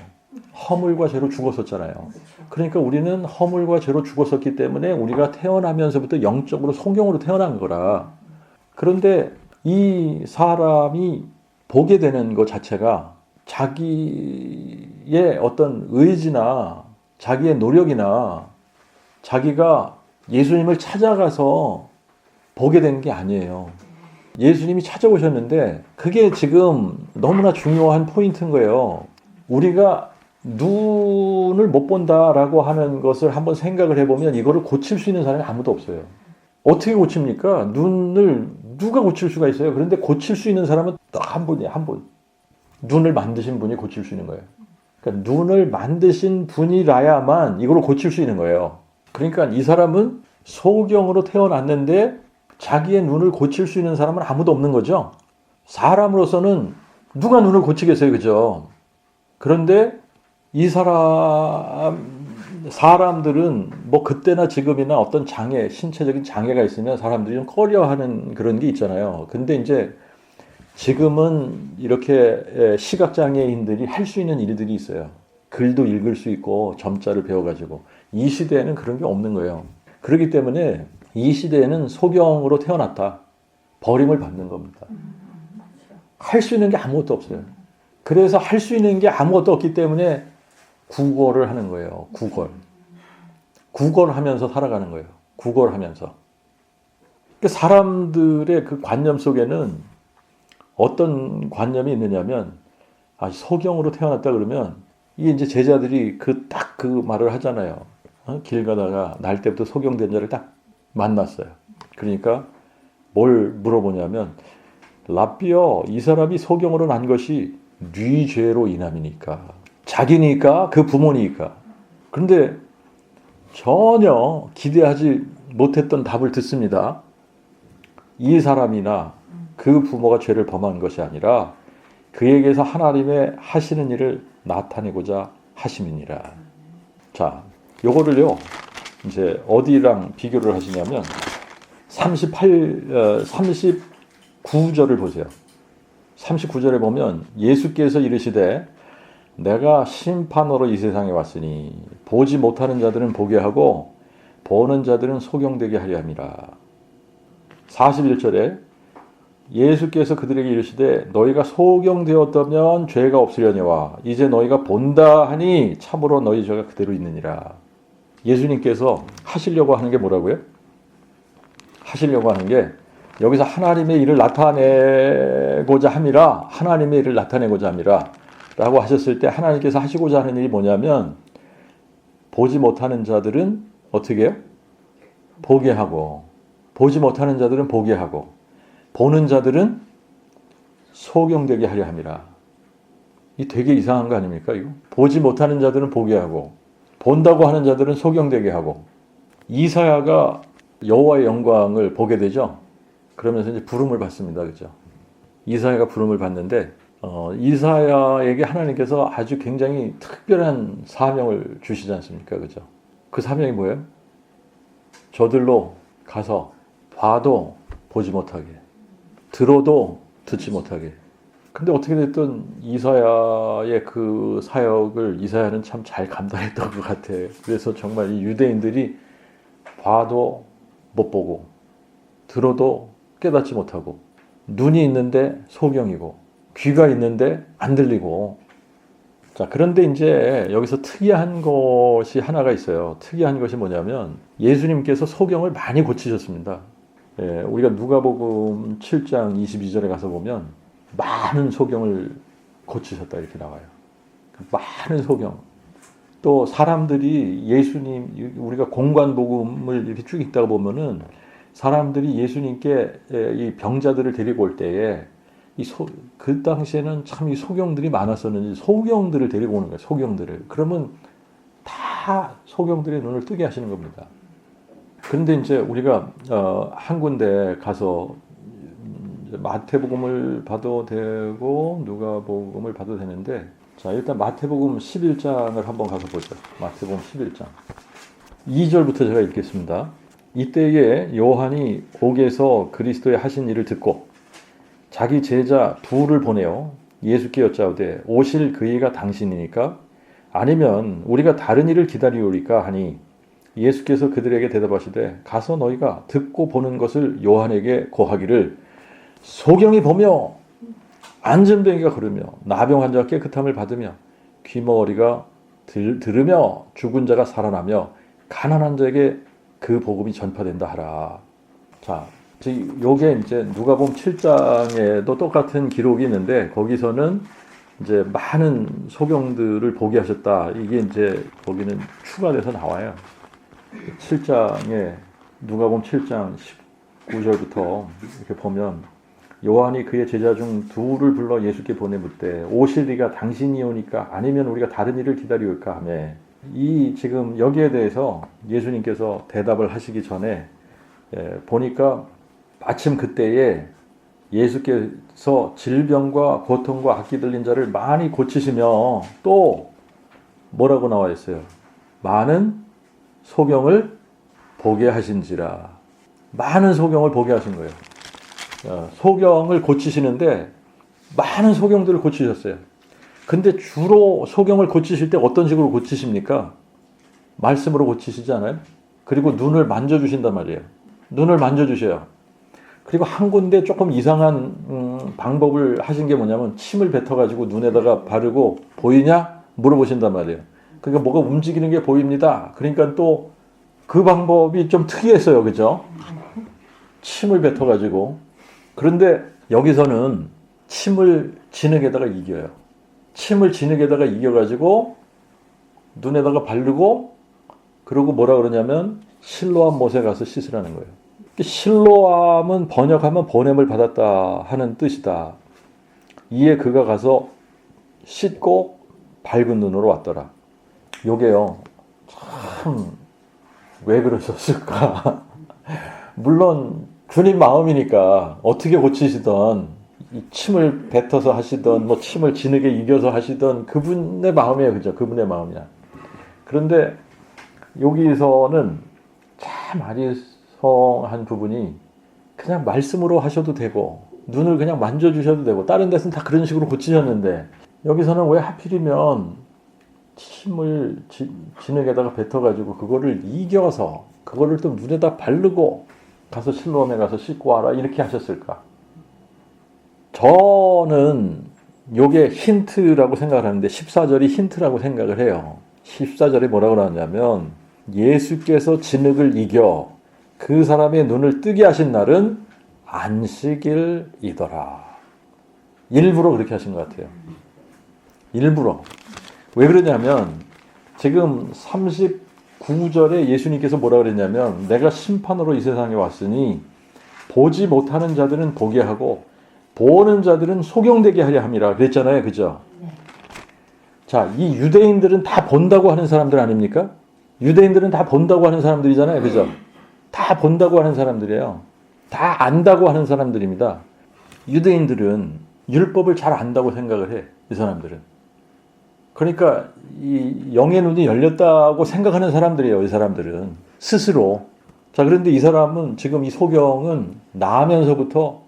허물과 죄로 죽었었잖아요. 그러니까 우리는 허물과 죄로 죽었었기 때문에 우리가 태어나면서부터 영적으로 소경으로 태어난 거라. 그런데 이 사람이 보게 되는 것 자체가 자기의 어떤 의지나 자기의 노력이나 자기가 예수님을 찾아가서 보게 되는 게 아니에요. 예수님이 찾아오셨는데 그게 지금 너무나 중요한 포인트인 거예요. 우리가 눈을 못 본다라고 하는 것을 한번 생각을 해보면 이거를 고칠 수 있는 사람이 아무도 없어요. 어떻게 고칩니까? 눈을 누가 고칠 수가 있어요? 그런데 고칠 수 있는 사람은 딱 한 분이에요. 한 분. 눈을 만드신 분이 고칠 수 있는 거예요. 그러니까 눈을 만드신 분이라야만 이걸 고칠 수 있는 거예요. 그러니까 이 사람은 소경으로 태어났는데 자기의 눈을 고칠 수 있는 사람은 아무도 없는 거죠. 사람으로서는 누가 눈을 고치겠어요, 그죠? 그런데 이 사람들은 뭐 그때나 지금이나 어떤 장애, 신체적인 장애가 있으면 사람들이 좀 꺼려하는 그런 게 있잖아요. 근데 이제 지금은 이렇게 시각장애인들이 할 수 있는 일들이 있어요. 글도 읽을 수 있고 점자를 배워가지고. 이 시대에는 그런 게 없는 거예요. 그렇기 때문에 이 시대에는 소경으로 태어났다. 버림을 받는 겁니다. 할 수 있는 게 아무것도 없어요. 그래서 할 수 있는 게 아무것도 없기 때문에 구걸을 하는 거예요. 구걸하면서 살아가는 거예요. 구걸하면서. 그러니까 사람들의 그 관념 속에는 어떤 관념이 있느냐면 소경으로 태어났다 그러면 이게 이제 제자들이 딱 그 말을 하잖아요. 길 가다가 날 때부터 소경된 자를 딱 만났어요. 그러니까 뭘 물어보냐면 라삐여 이 사람이 소경으로 난 것이 네 죄로 인함이니까 자기니까 그 부모니까. 그런데 전혀 기대하지 못했던 답을 듣습니다. 이 사람이나 그 부모가 죄를 범한 것이 아니라 그에게서 하나님의 하시는 일을 나타내고자 하심이니라. 자, 요거를요 이제 어디랑 비교를 하시냐면 39절을 보세요. 39절에 보면 예수께서 이르시되 내가 심판으로 이 세상에 왔으니 보지 못하는 자들은 보게 하고 보는 자들은 소경되게 하려 함이라. 41절에 예수께서 그들에게 이르시되 너희가 소경되었다면 죄가 없으려니와 이제 너희가 본다 하니 참으로 너희 죄가 그대로 있느니라. 예수님께서 하시려고 하는 게 뭐라고요? 하시려고 하는 게 여기서 하나님의 일을 나타내고자 함이라 하나님의 일을 나타내고자 함이라 라고 하셨을 때 하나님께서 하시고자 하는 일이 뭐냐면 보지 못하는 자들은 어떻게 해요? 보게 하고 보지 못하는 자들은 보게 하고 보는 자들은 소경되게 하려 함이라. 이 되게 이상한 거 아닙니까? 이거? 보지 못하는 자들은 보게 하고 본다고 하는 자들은 소경되게 하고 이사야가 여호와의 영광을 보게 되죠. 그러면서 이제 부름을 받습니다. 그죠? 이사야가 부름을 받는데 이사야에게 하나님께서 아주 굉장히 특별한 사명을 주시지 않습니까? 그죠? 그 사명이 뭐예요? 저들로 가서 봐도 보지 못하게, 들어도 듣지 못하게. 근데 어떻게 됐든 이사야의 그 사역을 이사야는 참 잘 감당했던 것 같아요. 그래서 정말 이 유대인들이 봐도 못 보고, 들어도 깨닫지 못하고, 눈이 있는데 소경이고, 귀가 있는데 안 들리고. 자, 그런데 이제 여기서 특이한 것이 하나가 있어요. 특이한 것이 뭐냐면 예수님께서 소경을 많이 고치셨습니다. 예, 우리가 누가복음 7장 22절에 가서 보면 많은 소경을 고치셨다 이렇게 나와요. 많은 소경. 또 사람들이 예수님, 우리가 공관복음을 이렇게 쭉 읽다가 보면은 사람들이 예수님께 이 병자들을 데리고 올 때에 그 당시에는 참 이 소경들이 많았었는지 소경들을 데리고 오는 거예요. 소경들을. 그러면 다 소경들의 눈을 뜨게 하시는 겁니다. 그런데 이제 우리가 한 군데 가서 마태복음을 봐도 되고 누가복음을 봐도 되는데, 자, 일단 마태복음 11장을 한번 가서 보죠. 마태복음 11장 2절부터 제가 읽겠습니다. 이때에 요한이 옥에서 그리스도의 하신 일을 듣고 자기 제자 둘을 보내어 예수께 여짜오되 오실 그이가 당신이니까 아니면 우리가 다른 일을 기다리오리까 하니 예수께서 그들에게 대답하시되 가서 너희가 듣고 보는 것을 요한에게 고하기를 소경이 보며 안전뱅이가 걸으며 나병 환자가 깨끗함을 받으며 귀머거리가 들으며 죽은 자가 살아나며 가난한 자에게 그 복음이 전파된다 하라. 자, 요게 이제 누가복음 7장에도 똑같은 기록이 있는데 거기서는 이제 많은 소경들을 보게 하셨다. 이게 이제 거기는 추가돼서 나와요. 7장에 누가복음 7장 19절부터 이렇게 보면 요한이 그의 제자 중 둘을 불러 예수께 보내 묻되 오실 이가 당신이 오니까 아니면 우리가 다른 일을 기다리올까 하며 이 지금 여기에 대해서 예수님께서 대답을 하시기 전에 보니까 마침 그때에 예수께서 질병과 고통과 악기 들린 자를 많이 고치시며 또 뭐라고 나와 있어요? 많은 소경을 보게 하신지라. 많은 소경을 보게 하신 거예요. 소경을 고치시는데 많은 소경들을 고치셨어요. 근데 주로 소경을 고치실 때 어떤 식으로 고치십니까? 말씀으로 고치시지 않아요? 그리고 눈을 만져주신단 말이에요. 눈을 만져주셔요. 그리고 한 군데 조금 이상한 방법을 하신 게 뭐냐면 침을 뱉어가지고 눈에다가 바르고 보이냐? 물어보신단 말이에요. 그러니까 뭐가 움직이는 게 보입니다. 그러니까 또 그 방법이 좀 특이했어요. 그죠? 침을 뱉어가지고. 그런데 여기서는 침을 진흙에다가 이겨요. 침을 진흙에다가 이겨가지고 눈에다가 바르고 그러고 뭐라 그러냐면 실로암 못에 가서 씻으라는 거예요. 실로암은 번역하면 보냄을 받았다 하는 뜻이다. 이에 그가 가서 씻고 밝은 눈으로 왔더라. 요게요. 참 왜 그러셨을까? 물론 주님 마음이니까 어떻게 고치시던 이 침을 뱉어서 하시던 뭐 침을 진흙에 이겨서 하시던 그분의 마음이에요. 그죠? 그분의 마음이야. 그런데 여기서는 참 아리송한 부분이 그냥 말씀으로 하셔도 되고 눈을 그냥 만져주셔도 되고 다른 데서는 다 그런 식으로 고치셨는데 여기서는 왜 하필이면 침을 진흙에다가 뱉어가지고 그거를 이겨서 그거를 또 눈에다 바르고 가서 실로암에 가서 씻고 와라 이렇게 하셨을까? 저는 요게 힌트라고 생각을 하는데 14절이 힌트라고 생각을 해요. 14절에 뭐라고 나왔냐면 예수께서 진흙을 이겨 그 사람의 눈을 뜨게 하신 날은 안식일이더라. 일부러 그렇게 하신 것 같아요. 일부러. 왜 그러냐면 지금 39절에 예수님께서 뭐라 그랬냐면 내가 심판으로 이 세상에 왔으니 보지 못하는 자들은 보게 하고 보는 자들은 소경되게 하려 함이라 그랬잖아요. 그죠? 네. 자, 이 유대인들은 다 본다고 하는 사람들 아닙니까? 유대인들은 다 본다고 하는 사람들이잖아요. 그죠? 다 본다고 하는 사람들이에요. 다 안다고 하는 사람들입니다. 유대인들은 율법을 잘 안다고 생각을 해. 이 사람들은. 그러니까 이 영의 눈이 열렸다고 생각하는 사람들이에요. 이 사람들은. 스스로. 자, 그런데 이 사람은 지금 이 소경은 나면서부터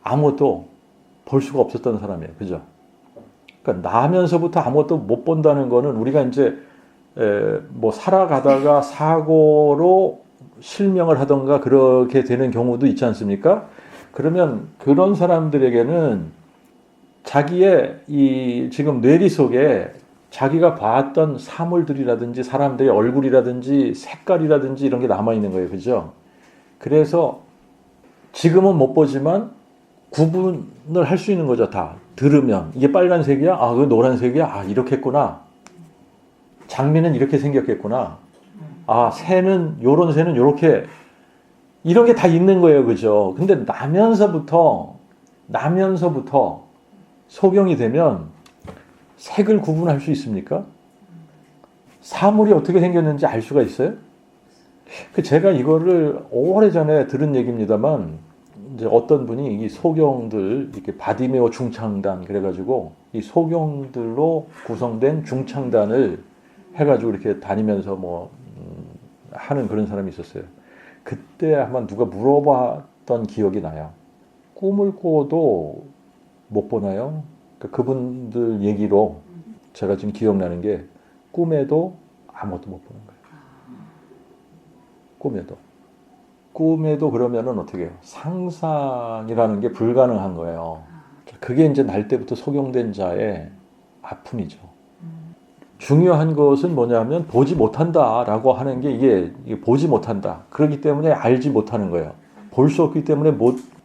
아무것도 볼 수가 없었던 사람이에요. 그죠? 그러니까 나면서부터 아무것도 못 본다는 거는 우리가 이제 뭐 살아가다가 사고로 실명을 하던가 그렇게 되는 경우도 있지 않습니까? 그러면 그런 사람들에게는 자기의 이 지금 뇌리 속에 자기가 봤던 사물들이라든지 사람들의 얼굴이라든지 색깔이라든지 이런 게 남아있는 거예요. 그죠? 그래서 지금은 못 보지만 구분을 할 수 있는 거죠. 다 들으면 이게 빨간색이야? 아, 그거 노란색이야? 아, 이렇게 했구나. 장미는 이렇게 생겼겠구나. 아, 새는 요런 새는 요렇게 이런 게 다 있는 거예요. 그죠? 근데 나면서부터 소경이 되면 색을 구분할 수 있습니까? 사물이 어떻게 생겼는지 알 수가 있어요? 제가 이거를 오래전에 들은 얘기입니다만 이제 어떤 분이 이 소경들 이렇게 바디메오 중창단 그래가지고 이 소경들로 구성된 중창단을 해가지고 이렇게 다니면서 뭐 하는 그런 사람이 있었어요. 그때 한번 누가 물어봤던 기억이 나요. 꿈을 꿔도 못 보나요? 그러니까 그분들 얘기로 제가 지금 기억나는 게 꿈에도 아무것도 못 보는 거예요. 꿈에도 그러면은 어떻게 해요? 상상이라는 게 불가능한 거예요. 그게 이제 날 때부터 소경된 자의 아픔이죠. 중요한 것은 뭐냐면 보지 못한다라고 하는 게 이게 보지 못한다. 그렇기 때문에 알지 못하는 거예요. 볼 수 없기 때문에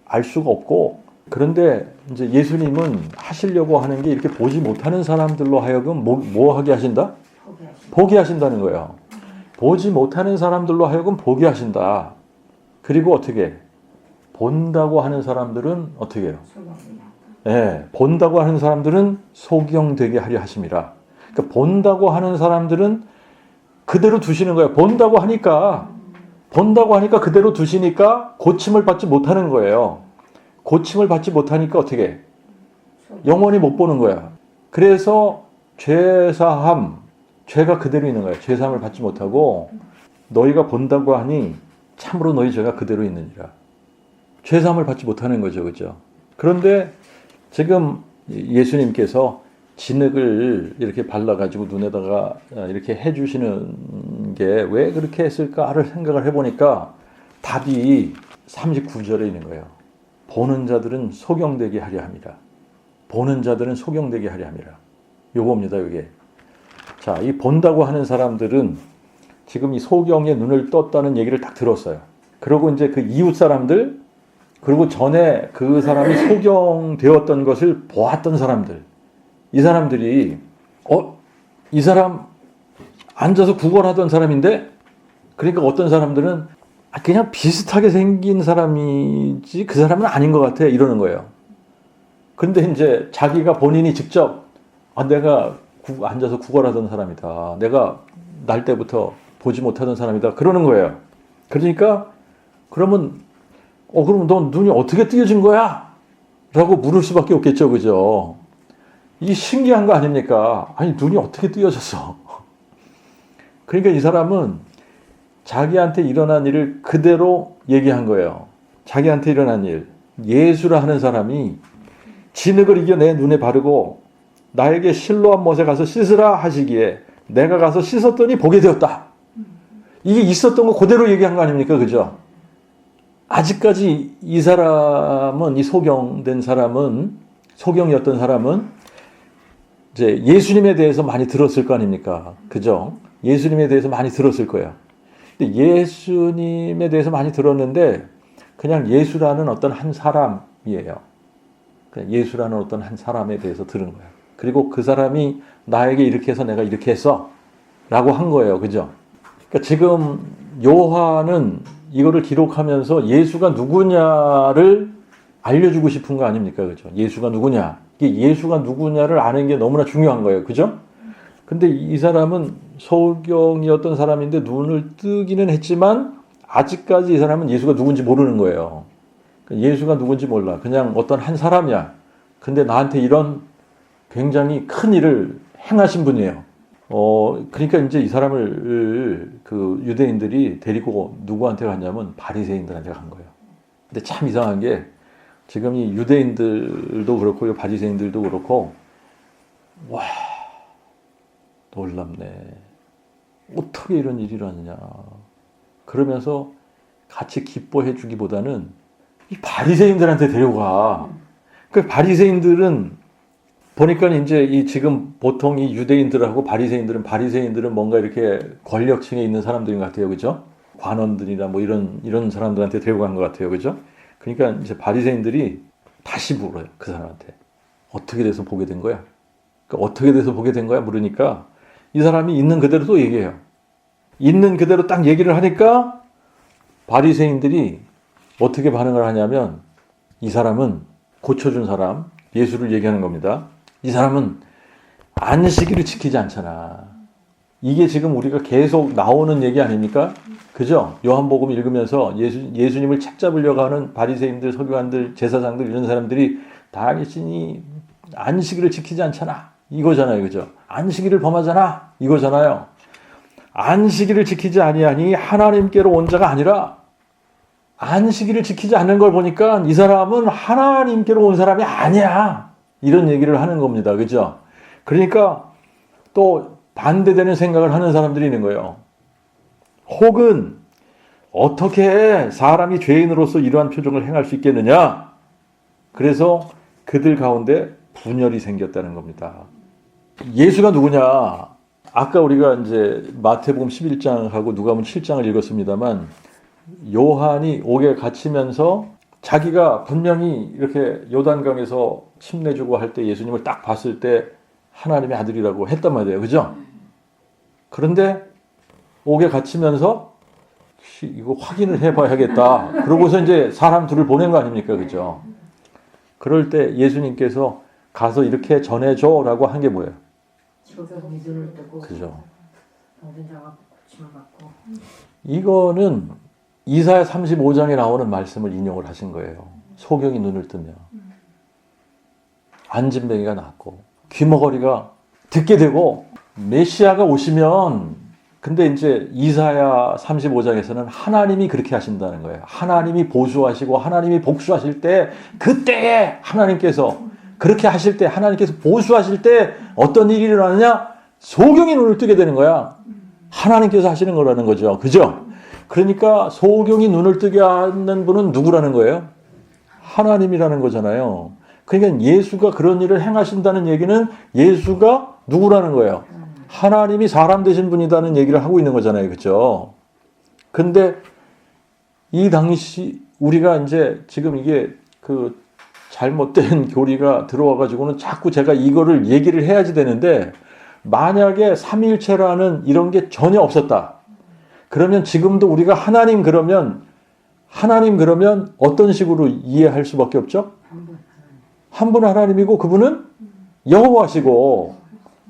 알 수가 없고 그런데 이제 예수님은 하시려고 하는 게 이렇게 보지 못하는 사람들로 하여금 뭐 하게 하신다? 보게 하신다는 거예요. 보지 못하는 사람들로 하여금 보게 하신다. 그리고 어떻게? 본다고 하는 사람들은 어떻게 해요? 네, 본다고 하는 사람들은 소경되게 하려 하심이라. 그러니까 본다고 하는 사람들은 그대로 두시는 거예요. 본다고 하니까 그대로 두시니까 고침을 받지 못하는 거예요. 고침을 받지 못하니까 어떻게 해? 영원히 못 보는 거야. 그래서 죄사함, 죄가 그대로 있는 거예요. 죄사함을 받지 못하고 너희가 본다고 하니 참으로 너희 죄가 그대로 있느니라. 죄사함을 받지 못하는 거죠. 그죠? 그런데 지금 예수님께서 진흙을 이렇게 발라가지고 눈에다가 이렇게 해주시는 게 왜 그렇게 했을까를 생각을 해보니까 답이 39절에 있는 거예요. 보는 자들은 소경되게 하려 함이라. 보는 자들은 소경되게 하려 함이라. 요겁니다, 이게. 자, 이 본다고 하는 사람들은 지금 이 소경의 눈을 떴다는 얘기를 딱 들었어요. 그리고 이제 그 이웃 사람들, 그리고 전에 그 사람이 소경되었던 것을 보았던 사람들, 이 사람들이 이 사람 앉아서 구걸하던 사람인데, 그러니까 어떤 사람들은 그냥 비슷하게 생긴 사람이지 그 사람은 아닌 것 같아 이러는 거예요. 근데 이제 자기가 본인이 직접 내가 앉아서 구걸하던 사람이다. 내가 날 때부터 보지 못하던 사람이다. 그러는 거예요. 그러니까 그러면 그럼 너 눈이 어떻게 뜨여진 거야? 라고 물을 수밖에 없겠죠. 그죠? 이게 신기한 거 아닙니까? 아니 눈이 어떻게 뜨여졌어? 그러니까 이 사람은 자기한테 일어난 일을 그대로 얘기한 거예요. 자기한테 일어난 일. 예수라 하는 사람이 진흙을 이겨 내 눈에 바르고 나에게 실로암 못에 가서 씻으라 하시기에 내가 가서 씻었더니 보게 되었다. 이게 있었던 거 그대로 얘기한 거 아닙니까? 그죠? 아직까지 이 사람은, 이 소경된 사람은, 소경이었던 사람은 이제 예수님에 대해서 많이 들었을 거 아닙니까? 그죠? 예수님에 대해서 많이 들었을 거예요. 근데 예수님에 대해서 많이 들었는데 그냥 예수라는 어떤 한 사람이에요. 그냥 예수라는 어떤 한 사람에 대해서 들은 거예요. 그리고 그 사람이 나에게 이렇게 해서 내가 이렇게 했어 라고 한 거예요. 그죠? 그러니까 지금 요한은 이거를 기록하면서 예수가 누구냐를 알려주고 싶은 거 아닙니까? 그죠? 예수가 누구냐. 이게 예수가 누구냐를 아는 게 너무나 중요한 거예요. 그죠? 근데 이 사람은 소경이었던 사람인데 눈을 뜨기는 했지만 아직까지 이 사람은 예수가 누군지 모르는 거예요. 예수가 누군지 몰라. 그냥 어떤 한 사람이야. 근데 나한테 이런 굉장히 큰 일을 행하신 분이에요. 그러니까 이제 이 사람을 그 유대인들이 데리고 누구한테 갔냐면 바리새인들한테 간 거예요. 근데 참 이상한 게 지금 이 유대인들도 그렇고 이 바리새인들도 그렇고 와 놀랍네. 어떻게 이런 일이 일어나느냐. 그러면서 같이 기뻐해 주기보다는 이 바리새인들한테 데려가. 그 바리새인들은 보니까 이제 이 지금 보통 이 유대인들하고 바리새인들은 뭔가 이렇게 권력층에 있는 사람들인 것 같아요. 그죠? 관원들이나 뭐 이런 사람들한테 데려간 것 같아요. 그죠? 그러니까 이제 바리새인들이 다시 물어요. 그 사람한테. 어떻게 돼서 보게 된 거야? 그러니까 어떻게 돼서 보게 된 거야? 물으니까 이 사람이 있는 그대로 또 얘기해요. 있는 그대로 딱 얘기를 하니까 바리새인들이 어떻게 반응을 하냐면 이 사람은 고쳐준 사람, 예수를 얘기하는 겁니다. 이 사람은 안식일을 지키지 않잖아. 이게 지금 우리가 계속 나오는 얘기 아닙니까? 그죠? 요한복음 읽으면서 예수님을 책잡으려고 하는 바리새인들, 서기관들, 제사장들 이런 사람들이 당신이 안식일을 지키지 않잖아. 이거잖아요. 그죠? 안식일을 범하잖아. 이거잖아요. 안식일을 지키지 아니하니 하나님께로 온 자가 아니라 안식일을 지키지 않는 걸 보니까 이 사람은 하나님께로 온 사람이 아니야. 이런 얘기를 하는 겁니다. 그죠? 그러니까 또 반대되는 생각을 하는 사람들이 있는 거예요. 혹은 어떻게 사람이 죄인으로서 이러한 표정을 행할 수 있겠느냐? 그래서 그들 가운데 분열이 생겼다는 겁니다. 예수가 누구냐? 아까 우리가 이제 마태복음 11장하고 누가복음 7장을 읽었습니다만 요한이 옥에 갇히면서 자기가 분명히 이렇게 요단강에서 침내주고 할 때 예수님을 딱 봤을 때 하나님의 아들이라고 했단 말이에요. 그죠? 그런데 옥에 갇히면서 이거 확인을 해봐야겠다. 그러고서 이제 사람 둘을 보낸 거 아닙니까? 그죠? 그럴 때 예수님께서 가서 이렇게 전해줘라고 한 게 뭐예요? 소경이 눈을 뜨고 그죠? 병든 자가 고침을 받고 이거는 이사야 35장에 나오는 말씀을 인용을 하신 거예요. 소경이 눈을 뜨면 안진뱅이가 낫고 귀머거리가 듣게 되고 메시아가 오시면 근데 이제 이사야 35장에서는 하나님이 그렇게 하신다는 거예요. 하나님이 보수하시고 하나님이 복수하실 때 그때에 하나님께서 그렇게 하실 때 하나님께서 보수하실 때 어떤 일이 일어나느냐? 소경이 눈을 뜨게 되는 거야. 하나님께서 하시는 거라는 거죠. 그죠? 그러니까 소경이 눈을 뜨게 하는 분은 누구라는 거예요? 하나님이라는 거잖아요. 그러니까 예수가 그런 일을 행하신다는 얘기는 예수가 누구라는 거예요? 하나님이 사람 되신 분이라는 얘기를 하고 있는 거잖아요. 그죠? 근데 이 당시 우리가 이제 지금 이게 그 잘못된 교리가 들어와가지고는 자꾸 제가 이거를 얘기를 해야지 되는데 만약에 삼위일체라는 이런 게 전혀 없었다. 그러면 지금도 우리가 하나님 그러면 어떤 식으로 이해할 수밖에 없죠? 한 분 하나님이고 그분은 여호와시고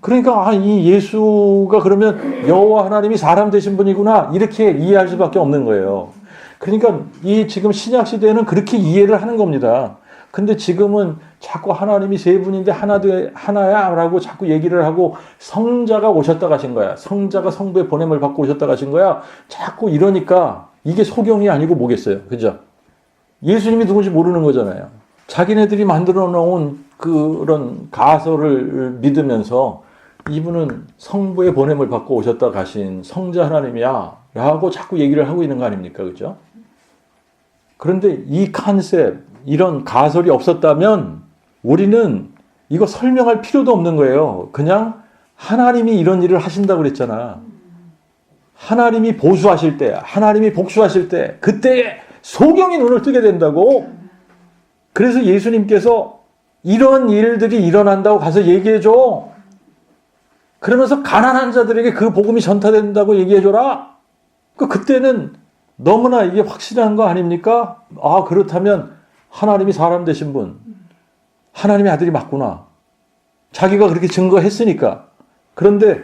그러니까 이 예수가 그러면 여호와 하나님이 사람 되신 분이구나 이렇게 이해할 수밖에 없는 거예요. 그러니까 이 지금 신약 시대에는 그렇게 이해를 하는 겁니다. 근데 지금은 자꾸 하나님이 세 분인데 하나야라고 자꾸 얘기를 하고 성자가 오셨다 가신 거야. 성자가 성부의 보냄을 받고 오셨다 가신 거야. 자꾸 이러니까 이게 소경이 아니고 뭐겠어요. 그죠? 예수님이 누군지 모르는 거잖아요. 자기네들이 만들어 놓은 그런 가설을 믿으면서 이분은 성부의 보냄을 받고 오셨다 가신 성자 하나님이야 라고 자꾸 얘기를 하고 있는 거 아닙니까? 그죠? 그런데 이 컨셉, 이런 가설이 없었다면 우리는 이거 설명할 필요도 없는 거예요. 그냥 하나님이 이런 일을 하신다고 그랬잖아. 하나님이 보수하실 때, 하나님이 복수하실 때, 그때에 소경이 눈을 뜨게 된다고. 그래서 예수님께서 이런 일들이 일어난다고 가서 얘기해줘. 그러면서 가난한 자들에게 그 복음이 전파된다고 얘기해줘라. 그때는 너무나 이게 확실한 거 아닙니까? 아, 그렇다면 하나님이 사람 되신 분, 하나님의 아들이 맞구나. 자기가 그렇게 증거했으니까. 그런데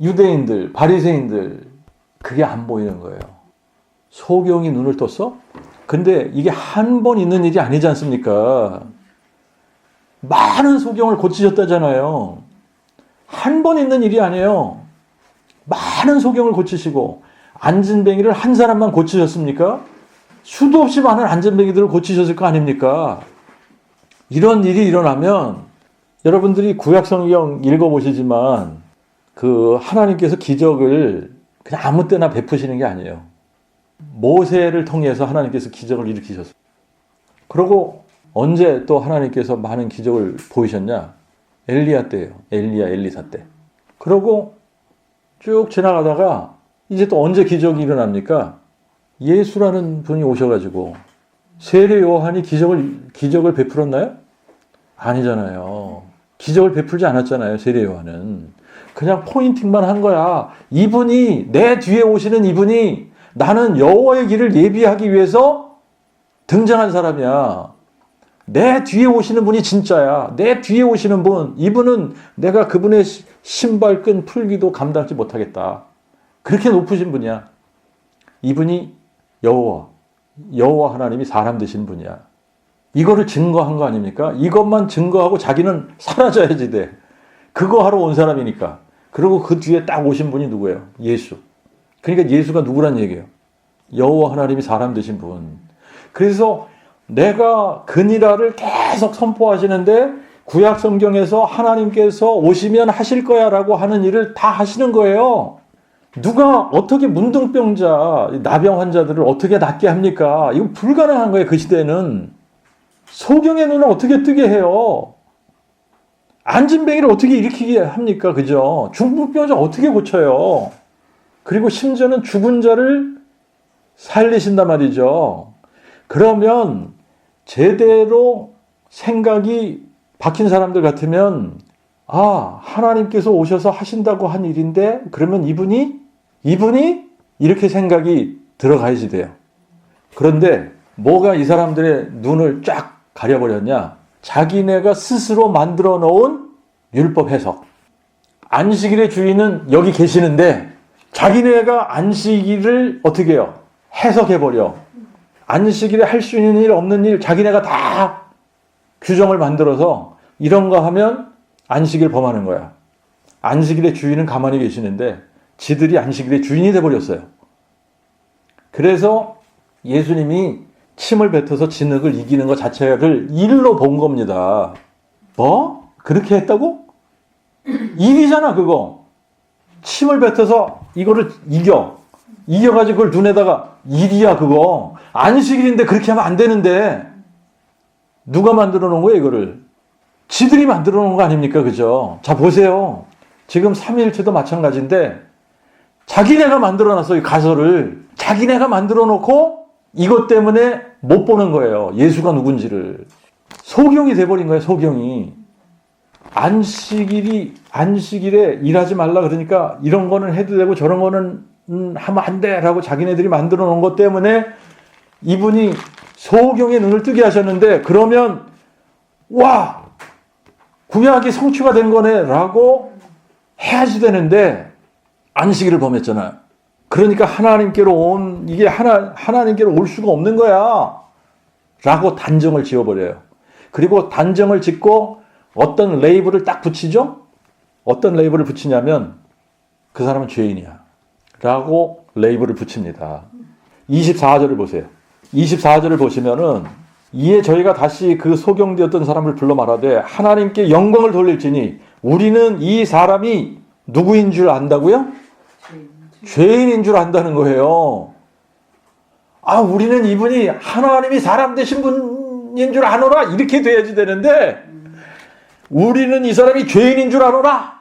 유대인들, 바리새인들 그게 안 보이는 거예요. 소경이 눈을 떴어? 근데 이게 한 번 있는 일이 아니지 않습니까? 많은 소경을 고치셨다잖아요. 한 번 있는 일이 아니에요. 많은 소경을 고치시고 안진뱅이를 한 사람만 고치셨습니까? 수도 없이 많은 안진뱅이들을 고치셨을 거 아닙니까? 이런 일이 일어나면 여러분들이 구약성경 읽어보시지만 그 하나님께서 기적을 그냥 아무 때나 베푸시는 게 아니에요. 모세를 통해서 하나님께서 기적을 일으키셨어요. 그리고 언제 또 하나님께서 많은 기적을 보이셨냐? 엘리야 때예요. 엘리사 때. 그러고 쭉 지나가다가 이제 또 언제 기적이 일어납니까? 예수라는 분이 오셔가지고 세례 요한이 기적을 베풀었나요? 아니잖아요. 기적을 베풀지 않았잖아요. 세례 요한은. 그냥 포인팅만 한 거야. 이분이 내 뒤에 오시는 이분이 나는 여호와의 길을 예비하기 위해서 등장한 사람이야. 내 뒤에 오시는 분이 진짜야. 내 뒤에 오시는 분, 이분은 내가 그분의 신발끈 풀기도 감당하지 못하겠다. 그렇게 높으신 분이야. 이분이 여호와 하나님이 사람 되신 분이야. 이거를 증거한 거 아닙니까? 이것만 증거하고 자기는 사라져야지 돼. 그거 하러 온 사람이니까. 그리고 그 뒤에 딱 오신 분이 누구예요? 예수. 그러니까 예수가 누구란 얘기예요? 여호와 하나님이 사람 되신 분. 그래서 내가 그니라를 계속 선포하시는데 구약 성경에서 하나님께서 오시면 하실 거야 라고 하는 일을 다 하시는 거예요. 누가 어떻게 문둥병자, 나병 환자들을 어떻게 낫게 합니까? 이거 불가능한 거예요. 그 시대는. 소경의 눈을 어떻게 뜨게 해요? 안진뱅이를 어떻게 일으키게 합니까? 그죠? 중풍병자 어떻게 고쳐요? 그리고 심지어는 죽은 자를 살리신단 말이죠. 그러면 제대로 생각이 박힌 사람들 같으면 아, 하나님께서 오셔서 하신다고 한 일인데 그러면 이분이 이렇게 생각이 들어가야지 돼요. 그런데 뭐가 이 사람들의 눈을 쫙 가려버렸냐? 자기네가 스스로 만들어 놓은 율법 해석. 안식일의 주인은 여기 계시는데 자기네가 안식일을 어떻게 해요? 해석해버려. 안식일에 할 수 있는 일 없는 일 자기네가 다 규정을 만들어서 이런 거 하면 안식일 범하는 거야. 안식일의 주인은 가만히 계시는데 지들이 안식일의 주인이 돼버렸어요. 그래서 예수님이 침을 뱉어서 진흙을 이기는 것 자체를 일로 본 겁니다. 뭐? 그렇게 했다고? 일이잖아 그거. 침을 뱉어서 이거를 이겨가지고 그걸 눈에다가 일이야 그거. 안식일인데 그렇게 하면 안 되는데 누가 만들어 놓은 거예요 이거를? 지들이 만들어 놓은 거 아닙니까? 그죠? 자 보세요. 지금 삼위일체도 마찬가지인데 자기네가 만들어 놨어 이 가설을. 자기네가 만들어 놓고 이것 때문에 못 보는 거예요. 예수가 누군지를. 소경이 돼버린 거예요. 소경이. 안식일에 일하지 말라 그러니까 이런 거는 해도 되고 저런 거는 하면 안 돼 라고 자기네들이 만들어 놓은 것 때문에 이분이 소경의 눈을 뜨게 하셨는데 그러면 와 구약이 성취가 된 거네 라고 해야지 되는데 안식일을 범했잖아요. 그러니까 하나님께로 하나님께로 올 수가 없는 거야 라고 단정을 지어버려요. 그리고 단정을 짓고 어떤 레이블을 딱 붙이죠? 어떤 레이블을 붙이냐면 그 사람은 죄인이야 라고 레이블을 붙입니다. 24절을 보세요. 24절을 보시면은 이에 저희가 다시 그 소경되었던 사람을 불러 말하되 하나님께 영광을 돌릴지니 우리는 이 사람이 누구인 줄 안다고요? 죄인인 줄 안다는 거예요. 아, 우리는 이분이 하나님이 사람 되신 분인 줄 아노라 이렇게 돼야지 되는데 우리는 이 사람이 죄인인 줄 아노라.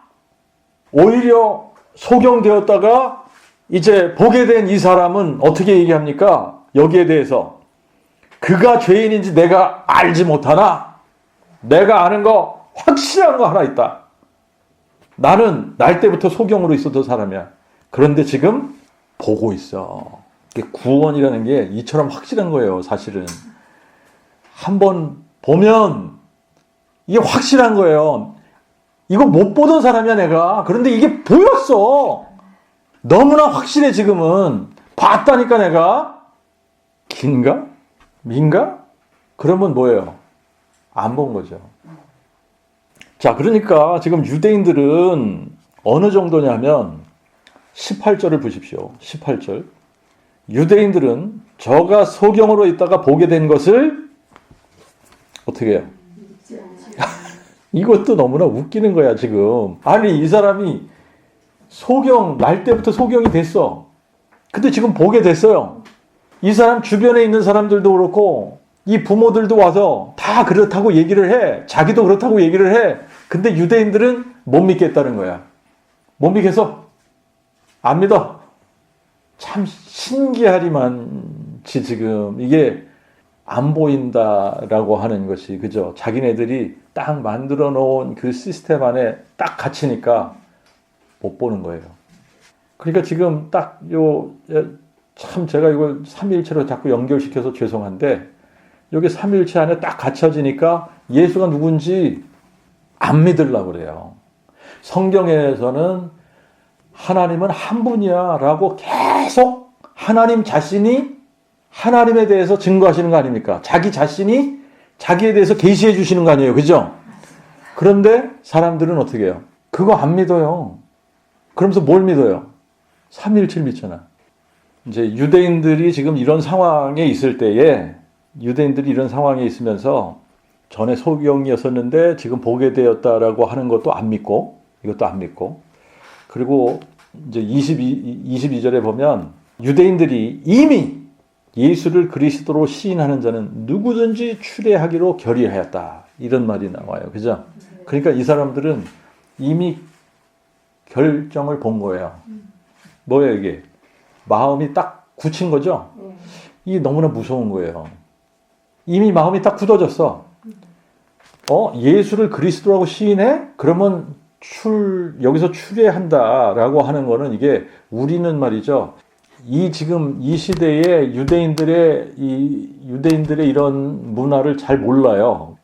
오히려 소경되었다가 이제 보게 된 이 사람은 어떻게 얘기합니까? 여기에 대해서 그가 죄인인지 내가 알지 못하나 내가 아는 거 확실한 거 하나 있다. 나는 날 때부터 소경으로 있었던 사람이야. 그런데 지금 보고 있어. 이게 구원이라는 게 이처럼 확실한 거예요. 사실은 한번 보면 이게 확실한 거예요. 이거 못 보던 사람이야 내가. 그런데 이게 보였어. 너무나 확실해. 지금은 봤다니까 내가. 긴가? 민가? 그러면 뭐예요? 안 본 거죠. 자, 그러니까 지금 유대인들은 어느 정도냐면 18절을 보십시오. 18절. 유대인들은 저가 소경으로 있다가 보게 된 것을 어떻게 해요? 이것도 너무나 웃기는 거야 지금. 아니 이 사람이 소경, 날 때부터 소경이 됐어. 근데 지금 보게 됐어요. 이 사람 주변에 있는 사람들도 그렇고 이 부모들도 와서 다 그렇다고 얘기를 해. 자기도 그렇다고 얘기를 해. 근데 유대인들은 못 믿겠다는 거야. 못 믿겠어? 안 믿어? 참 신기하리만치 지금 이게 안 보인다라고 하는 것이, 그죠? 자기네들이 딱 만들어 놓은 그 시스템 안에 딱 갇히니까 못 보는 거예요. 그러니까 지금 딱 참 제가 이걸 삼위일체로 자꾸 연결시켜서 죄송한데 여기 삼위일체 안에 딱 갇혀지니까 예수가 누군지 안 믿으려고 그래요. 성경에서는 하나님은 한 분이야 라고 계속 하나님 자신이 하나님에 대해서 증거하시는 거 아닙니까? 자기 자신이 자기에 대해서 계시해 주시는 거 아니에요. 그죠? 그런데 사람들은 어떻게 해요? 그거 안 믿어요. 그러면서 뭘 믿어요? 삼위일체를 믿잖아. 이제 유대인들이 지금 이런 상황에 있을 때에 유대인들이 이런 상황에 있으면서 전에 소경이었었는데 지금 보게 되었다라고 하는 것도 안 믿고, 이것도 안 믿고, 그리고 이제 22절에 보면 유대인들이 이미 예수를 그리스도로 시인하는 자는 누구든지 추례하기로 결의하였다. 이런 말이 나와요. 그죠? 그러니까 이 사람들은 이미 결정을 본 거예요. 뭐예요, 이게? 마음이 딱 굳힌 거죠? 이게 너무나 무서운 거예요. 이미 마음이 딱 굳어졌어. 예수를 그리스도라고 시인해? 그러면 여기서 추례한다라고 하는 거는 이게 우리는 말이죠. 지금 이 시대에 유대인들의 이런 문화를 잘 몰라요.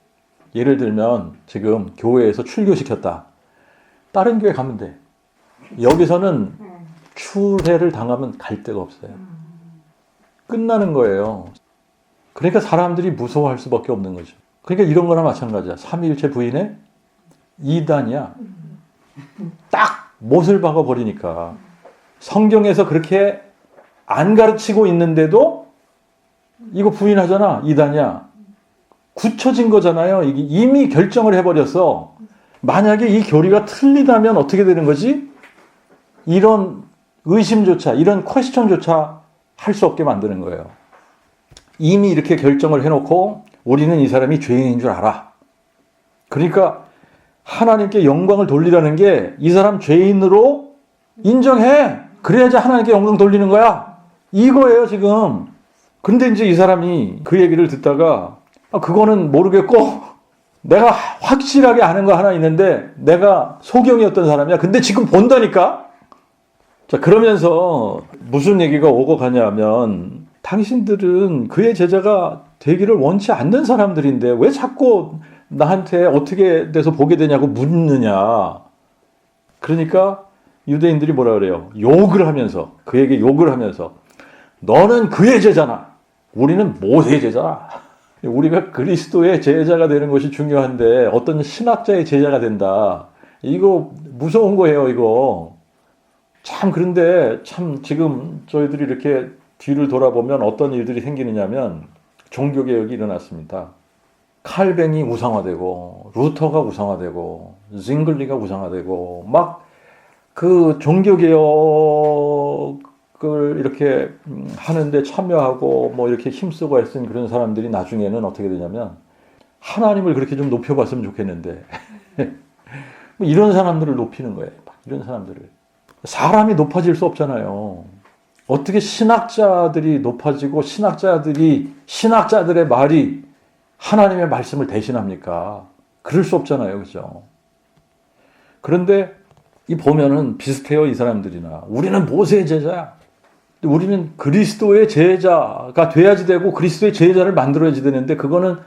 예를 들면 지금 교회에서 출교시켰다. 다른 교회 가면 돼. 여기서는 추례를 당하면 갈 데가 없어요. 끝나는 거예요. 그러니까 사람들이 무서워할 수밖에 없는 거죠. 그러니까 이런 거나 마찬가지야. 삼위일체 부인의 이단이야. 딱 못을 박아 버리니까. 성경에서 그렇게 안 가르치고 있는데도 이거 부인하잖아. 이단이야. 굳혀진 거잖아요. 이게 이미 결정을 해버렸어. 만약에 이 교리가 틀리다면 어떻게 되는 거지? 이런 의심조차, 이런 퀘스천조차 할 수 없게 만드는 거예요. 이미 이렇게 결정을 해놓고 우리는 이 사람이 죄인인 줄 알아. 그러니까 하나님께 영광을 돌리라는 게 이 사람 죄인으로 인정해. 그래야지 하나님께 영광 돌리는 거야. 이거예요, 지금. 근데 이제 이 사람이 그 얘기를 듣다가 그거는 모르겠고 내가 확실하게 아는 거 하나 있는데 내가 소경이었던 사람이야. 근데 지금 본다니까? 자, 그러면서 무슨 얘기가 오고 가냐면 당신들은 그의 제자가 되기를 원치 않는 사람들인데 왜 자꾸 나한테 어떻게 돼서 보게 되냐고 묻느냐. 그러니까 유대인들이 뭐라 그래요? 욕을 하면서, 그에게 욕을 하면서 너는 그의 제자나 우리는 모세의 제자라. 우리가 그리스도의 제자가 되는 것이 중요한데 어떤 신학자의 제자가 된다. 이거 무서운 거예요, 이거. 참, 그런데 참 지금 저희들이 이렇게 뒤를 돌아보면 어떤 일들이 생기느냐면 종교개혁이 일어났습니다. 칼뱅이 우상화되고 루터가 우상화되고 징글리가 우상화되고 막 그 종교개혁을 이렇게 하는데 참여하고 뭐 이렇게 힘쓰고 애쓴 그런 사람들이 나중에는 어떻게 되냐면 하나님을 그렇게 좀 높여봤으면 좋겠는데 뭐 이런 사람들을 높이는 거예요. 이런 사람들을. 사람이 높아질 수 없잖아요. 어떻게 신학자들이 높아지고 신학자들의 말이 하나님의 말씀을 대신합니까? 그럴 수 없잖아요. 그죠? 그런데 이 보면은 비슷해요. 이 사람들이나. 우리는 모세의 제자야. 우리는 그리스도의 제자가 돼야지 되고 그리스도의 제자를 만들어야지 되는데 그거는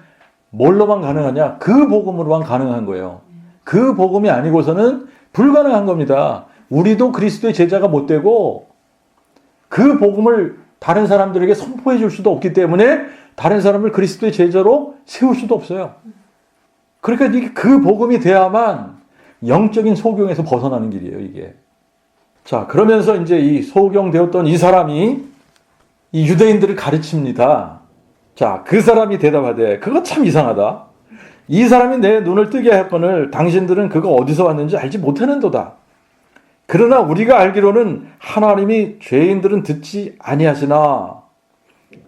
뭘로만 가능하냐? 그 복음으로만 가능한 거예요. 그 복음이 아니고서는 불가능한 겁니다. 우리도 그리스도의 제자가 못 되고 그 복음을 다른 사람들에게 선포해 줄 수도 없기 때문에 다른 사람을 그리스도의 제자로 세울 수도 없어요. 그러니까 그 복음이 돼야만 영적인 소경에서 벗어나는 길이에요, 이게. 자, 그러면서 이제 이 소경되었던 이 사람이 이 유대인들을 가르칩니다. 자, 그 사람이 대답하되, 그거 참 이상하다. 이 사람이 내 눈을 뜨게 하였거늘 당신들은 그가 어디서 왔는지 알지 못하는도다. 그러나 우리가 알기로는 하나님이 죄인들은 듣지 아니하시나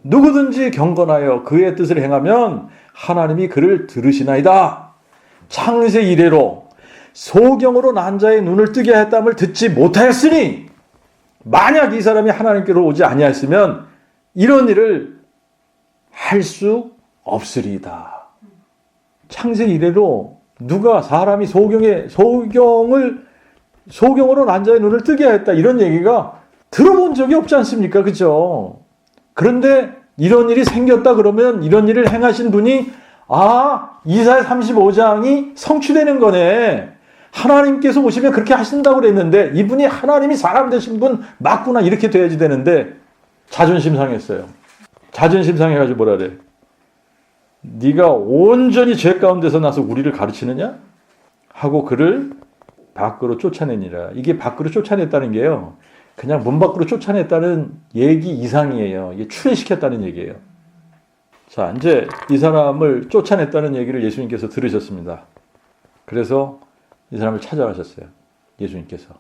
누구든지 경건하여 그의 뜻을 행하면 하나님이 그를 들으시나이다. 창세 이래로 소경으로 난 자의 눈을 뜨게 하였담을 듣지 못하였으니 만약 이 사람이 하나님께로 오지 아니하였으면 이런 일을 할 수 없으리이다. 창세 이래로 누가 사람이 소경으로 난 자의 눈을 뜨게 하였다 이런 얘기가 들어본 적이 없지 않습니까? 그죠? 그런데 이런 일이 생겼다 그러면 이런 일을 행하신 분이 이사야 35장이 성취되는 거네. 하나님께서 오시면 그렇게 하신다고 그랬는데 이분이 하나님이 사람 되신 분 맞구나 이렇게 돼야지 되는데 자존심 상했어요. 자존심 상해가지고 뭐라 그래? 네가 온전히 죄 가운데서 나서 우리를 가르치느냐? 하고 그를 밖으로 쫓아내니라. 이게 밖으로 쫓아냈다는 게요. 그냥 문 밖으로 쫓아냈다는 얘기 이상이에요. 이게 추례시켰다는 얘기예요. 자, 이제 이 사람을 쫓아냈다는 얘기를 예수님께서 들으셨습니다. 그래서 이 사람을 찾아가셨어요. 예수님께서.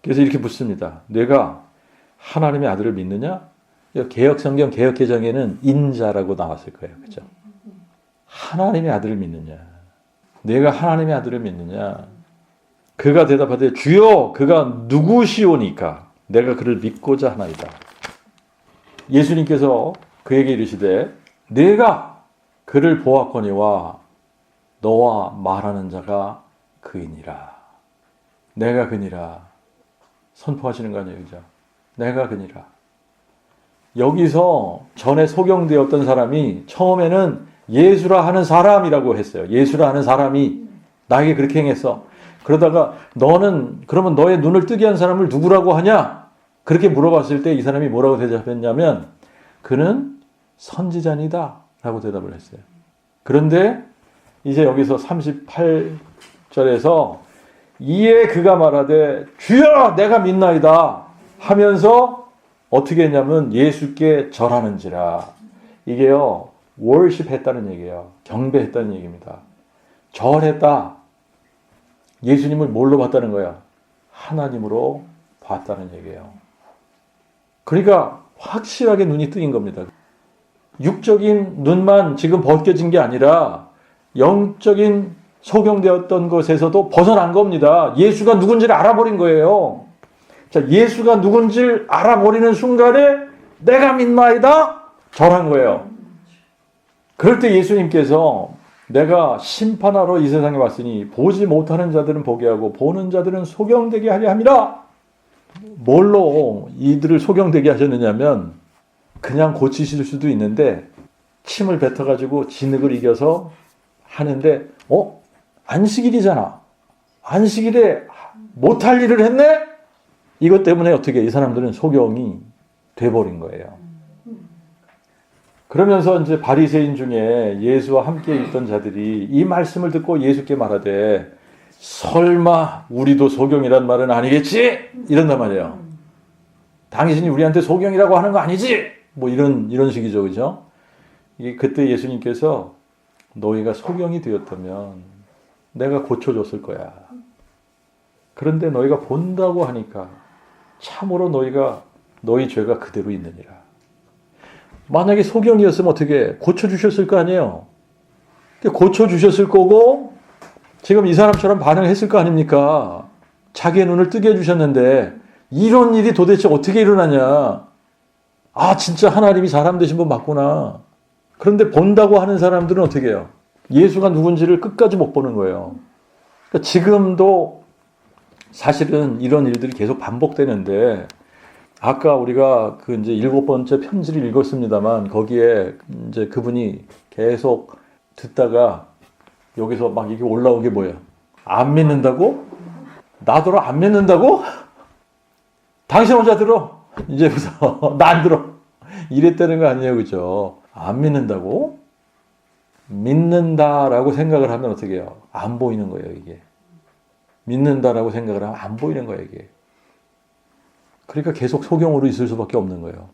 그래서 이렇게 묻습니다. 내가 하나님의 아들을 믿느냐? 개혁성경 개혁개정에는 인자라고 나왔을 거예요. 그죠? 하나님의 아들을 믿느냐? 내가 하나님의 아들을 믿느냐? 그가 대답하되 주여 그가 누구시오니까 내가 그를 믿고자 하나이다. 예수님께서 그에게 이르시되 내가 그를 보았거니와 너와 말하는 자가 그이니라. 내가 그니라. 선포하시는 거 아니에요. 그죠? 내가 그니라. 여기서 전에 소경되었던 사람이 처음에는 예수라 하는 사람이라고 했어요. 예수라 하는 사람이 나에게 그렇게 행했어. 그러다가 너는 그러면 너의 눈을 뜨게 한 사람을 누구라고 하냐? 그렇게 물어봤을 때 이 사람이 뭐라고 대답했냐면 그는 선지자니다 라고 대답을 했어요. 그런데 이제 여기서 38절에서 이에 그가 말하되 주여 내가 믿나이다 하면서 어떻게 했냐면 예수께 절하는지라. 이게요 월십 했다는 얘기예요. 경배했다는 얘기입니다. 절했다. 예수님을 뭘로 봤다는 거야? 하나님으로 봤다는 얘기예요. 그러니까 확실하게 눈이 뜨인 겁니다. 육적인 눈만 지금 벗겨진 게 아니라 영적인 소경되었던 것에서도 벗어난 겁니다. 예수가 누군지를 알아버린 거예요. 자, 예수가 누군지를 알아버리는 순간에 내가 믿나이다? 절한 거예요. 그럴 때 예수님께서 내가 심판하러 이 세상에 왔으니 보지 못하는 자들은 보게 하고 보는 자들은 소경되게 하려 함이라. 뭘로 이들을 소경되게 하셨느냐면 그냥 고치실 수도 있는데 침을 뱉어가지고 진흙을 이겨서 하는데 안식일이잖아. 안식일에 못할 일을 했네? 이것 때문에 어떻게 이 사람들은 소경이 돼버린 거예요. 그러면서 이제 바리새인 중에 예수와 함께 있던 자들이 이 말씀을 듣고 예수께 말하되 설마 우리도 소경이란 말은 아니겠지? 이런단 말이에요. 당신이 우리한테 소경이라고 하는 거 아니지? 뭐 이런 식이죠. 그죠? 그때 예수님께서 너희가 소경이 되었다면 내가 고쳐줬을 거야. 그런데 너희가 본다고 하니까 참으로 너희 죄가 그대로 있느니라. 만약에 소경이었으면 어떻게 고쳐주셨을 거 아니에요. 고쳐주셨을 거고 지금 이 사람처럼 반응했을 거 아닙니까? 자기의 눈을 뜨게 해주셨는데 이런 일이 도대체 어떻게 일어나냐. 아, 진짜 하나님이 사람 되신 분 맞구나. 그런데 본다고 하는 사람들은 어떻게 해요? 예수가 누군지를 끝까지 못 보는 거예요. 그러니까 지금도 사실은 이런 일들이 계속 반복되는데, 아까 우리가 그 이제 7번째 편지를 읽었습니다만, 거기에 이제 그분이 계속 듣다가 여기서 막 이게 올라온 게 뭐예요? 안 믿는다고? 나더러 안 믿는다고? 당신 혼자 들어. 이제부터 나 안 들어. 이랬다는 거 아니에요, 그죠? 안 믿는다고? 믿는다라고 생각을 하면 어떻게 해요? 안 보이는 거예요, 이게. 믿는다라고 생각을 하면 안 보이는 거예요, 이게. 그러니까 계속 소경으로 있을 수밖에 없는 거예요.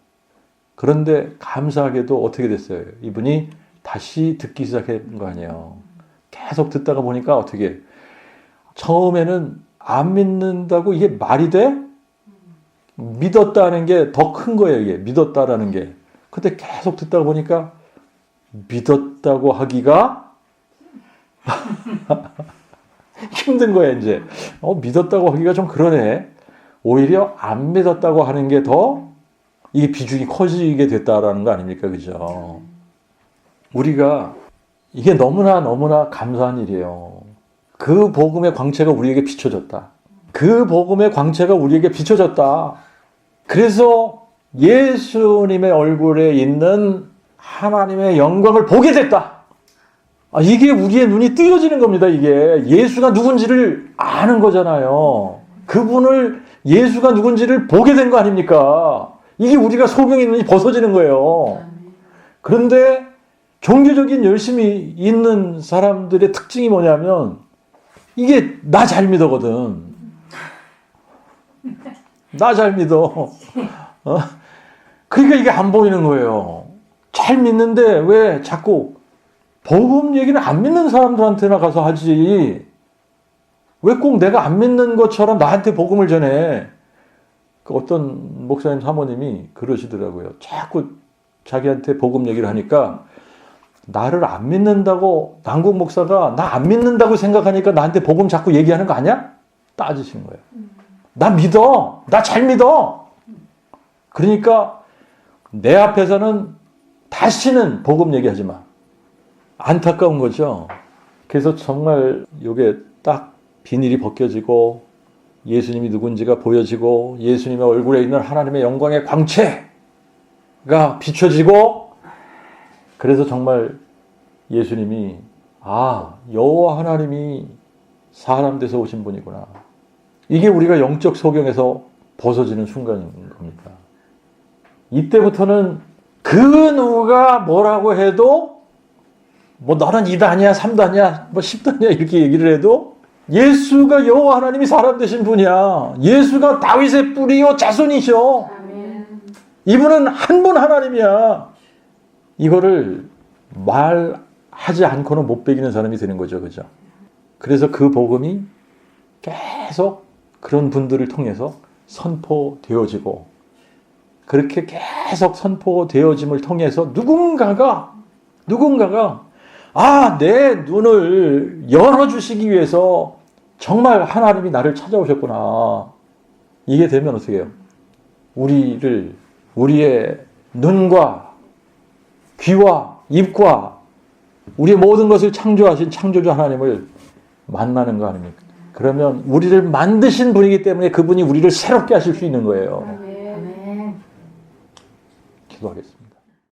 그런데 감사하게도 어떻게 됐어요? 이분이 다시 듣기 시작한 거 아니에요. 계속 듣다가 보니까 어떻게, 처음에는 안 믿는다고 이게 말이 돼? 믿었다는 게 더 큰 거예요, 이게. 믿었다라는 게. 근데 계속 듣다가 보니까 믿었다고 하기가 힘든 거야, 이제. 믿었다고 하기가 좀 그러네. 오히려 안 믿었다고 하는 게 더 이게 비중이 커지게 됐다라는 거 아닙니까? 그죠? 우리가 이게 너무나 감사한 일이에요. 그 복음의 광채가 우리에게 비춰졌다. 그 복음의 광채가 우리에게 비춰졌다. 그래서 예수님의 얼굴에 있는 하나님의 영광을 보게 됐다. 이게 우리의 눈이 뜨여지는 겁니다. 이게 예수가 누군지를 아는 거잖아요. 그분을, 예수가 누군지를 보게 된 거 아닙니까? 이게 우리가 소경의 눈이 벗어지는 거예요. 그런데 종교적인 열심이 있는 사람들의 특징이 뭐냐면 이게 나 잘 믿어거든. 나 잘 믿어. 그러니까 이게 안 보이는 거예요. 잘 믿는데 왜 자꾸 복음 얘기는 안 믿는 사람들한테나 가서 하지. 왜 꼭 내가 안 믿는 것처럼 나한테 복음을 전해. 그 어떤 목사님 사모님이 그러시더라고요. 자꾸 자기한테 복음 얘기를 하니까 나를 안 믿는다고, 남국 목사가 나 안 믿는다고 생각하니까 나한테 복음 자꾸 얘기하는 거 아니야? 따지신 거예요. 나 믿어. 나 잘 믿어. 그러니까 내 앞에서는 다시는 복음 얘기하지 마. 안타까운 거죠. 그래서 정말 이게 딱 비닐이 벗겨지고 예수님이 누군지가 보여지고 예수님의 얼굴에 있는 하나님의 영광의 광채가 비춰지고, 그래서 정말 예수님이 여호와 하나님이 사람 돼서 오신 분이구나. 이게 우리가 영적 소경에서 벗어지는 순간인 겁니다. 이때부터는 그 누가 뭐라고 해도 뭐 너는 2단이야 3단이야 뭐 10단이야 이렇게 얘기를 해도 예수가 여호와 하나님이 사람 되신 분이야. 예수가 다윗의 뿌리요 자손이셔. 아멘. 이분은 한 분 하나님이야. 이거를 말하지 않고는 못 배기는 사람이 되는 거죠. 그죠? 그래서 그 복음이 계속 그런 분들을 통해서 선포되어지고, 그렇게 계속 선포되어짐을 통해서 누군가가 내 눈을 열어주시기 위해서 정말 하나님이 나를 찾아오셨구나. 이게 되면 어떻게 해요? 우리의 눈과 귀와 입과 우리의 모든 것을 창조하신 창조주 하나님을 만나는 거 아닙니까? 그러면 우리를 만드신 분이기 때문에 그분이 우리를 새롭게 하실 수 있는 거예요. 아멘. 아멘. 기도하겠습니다.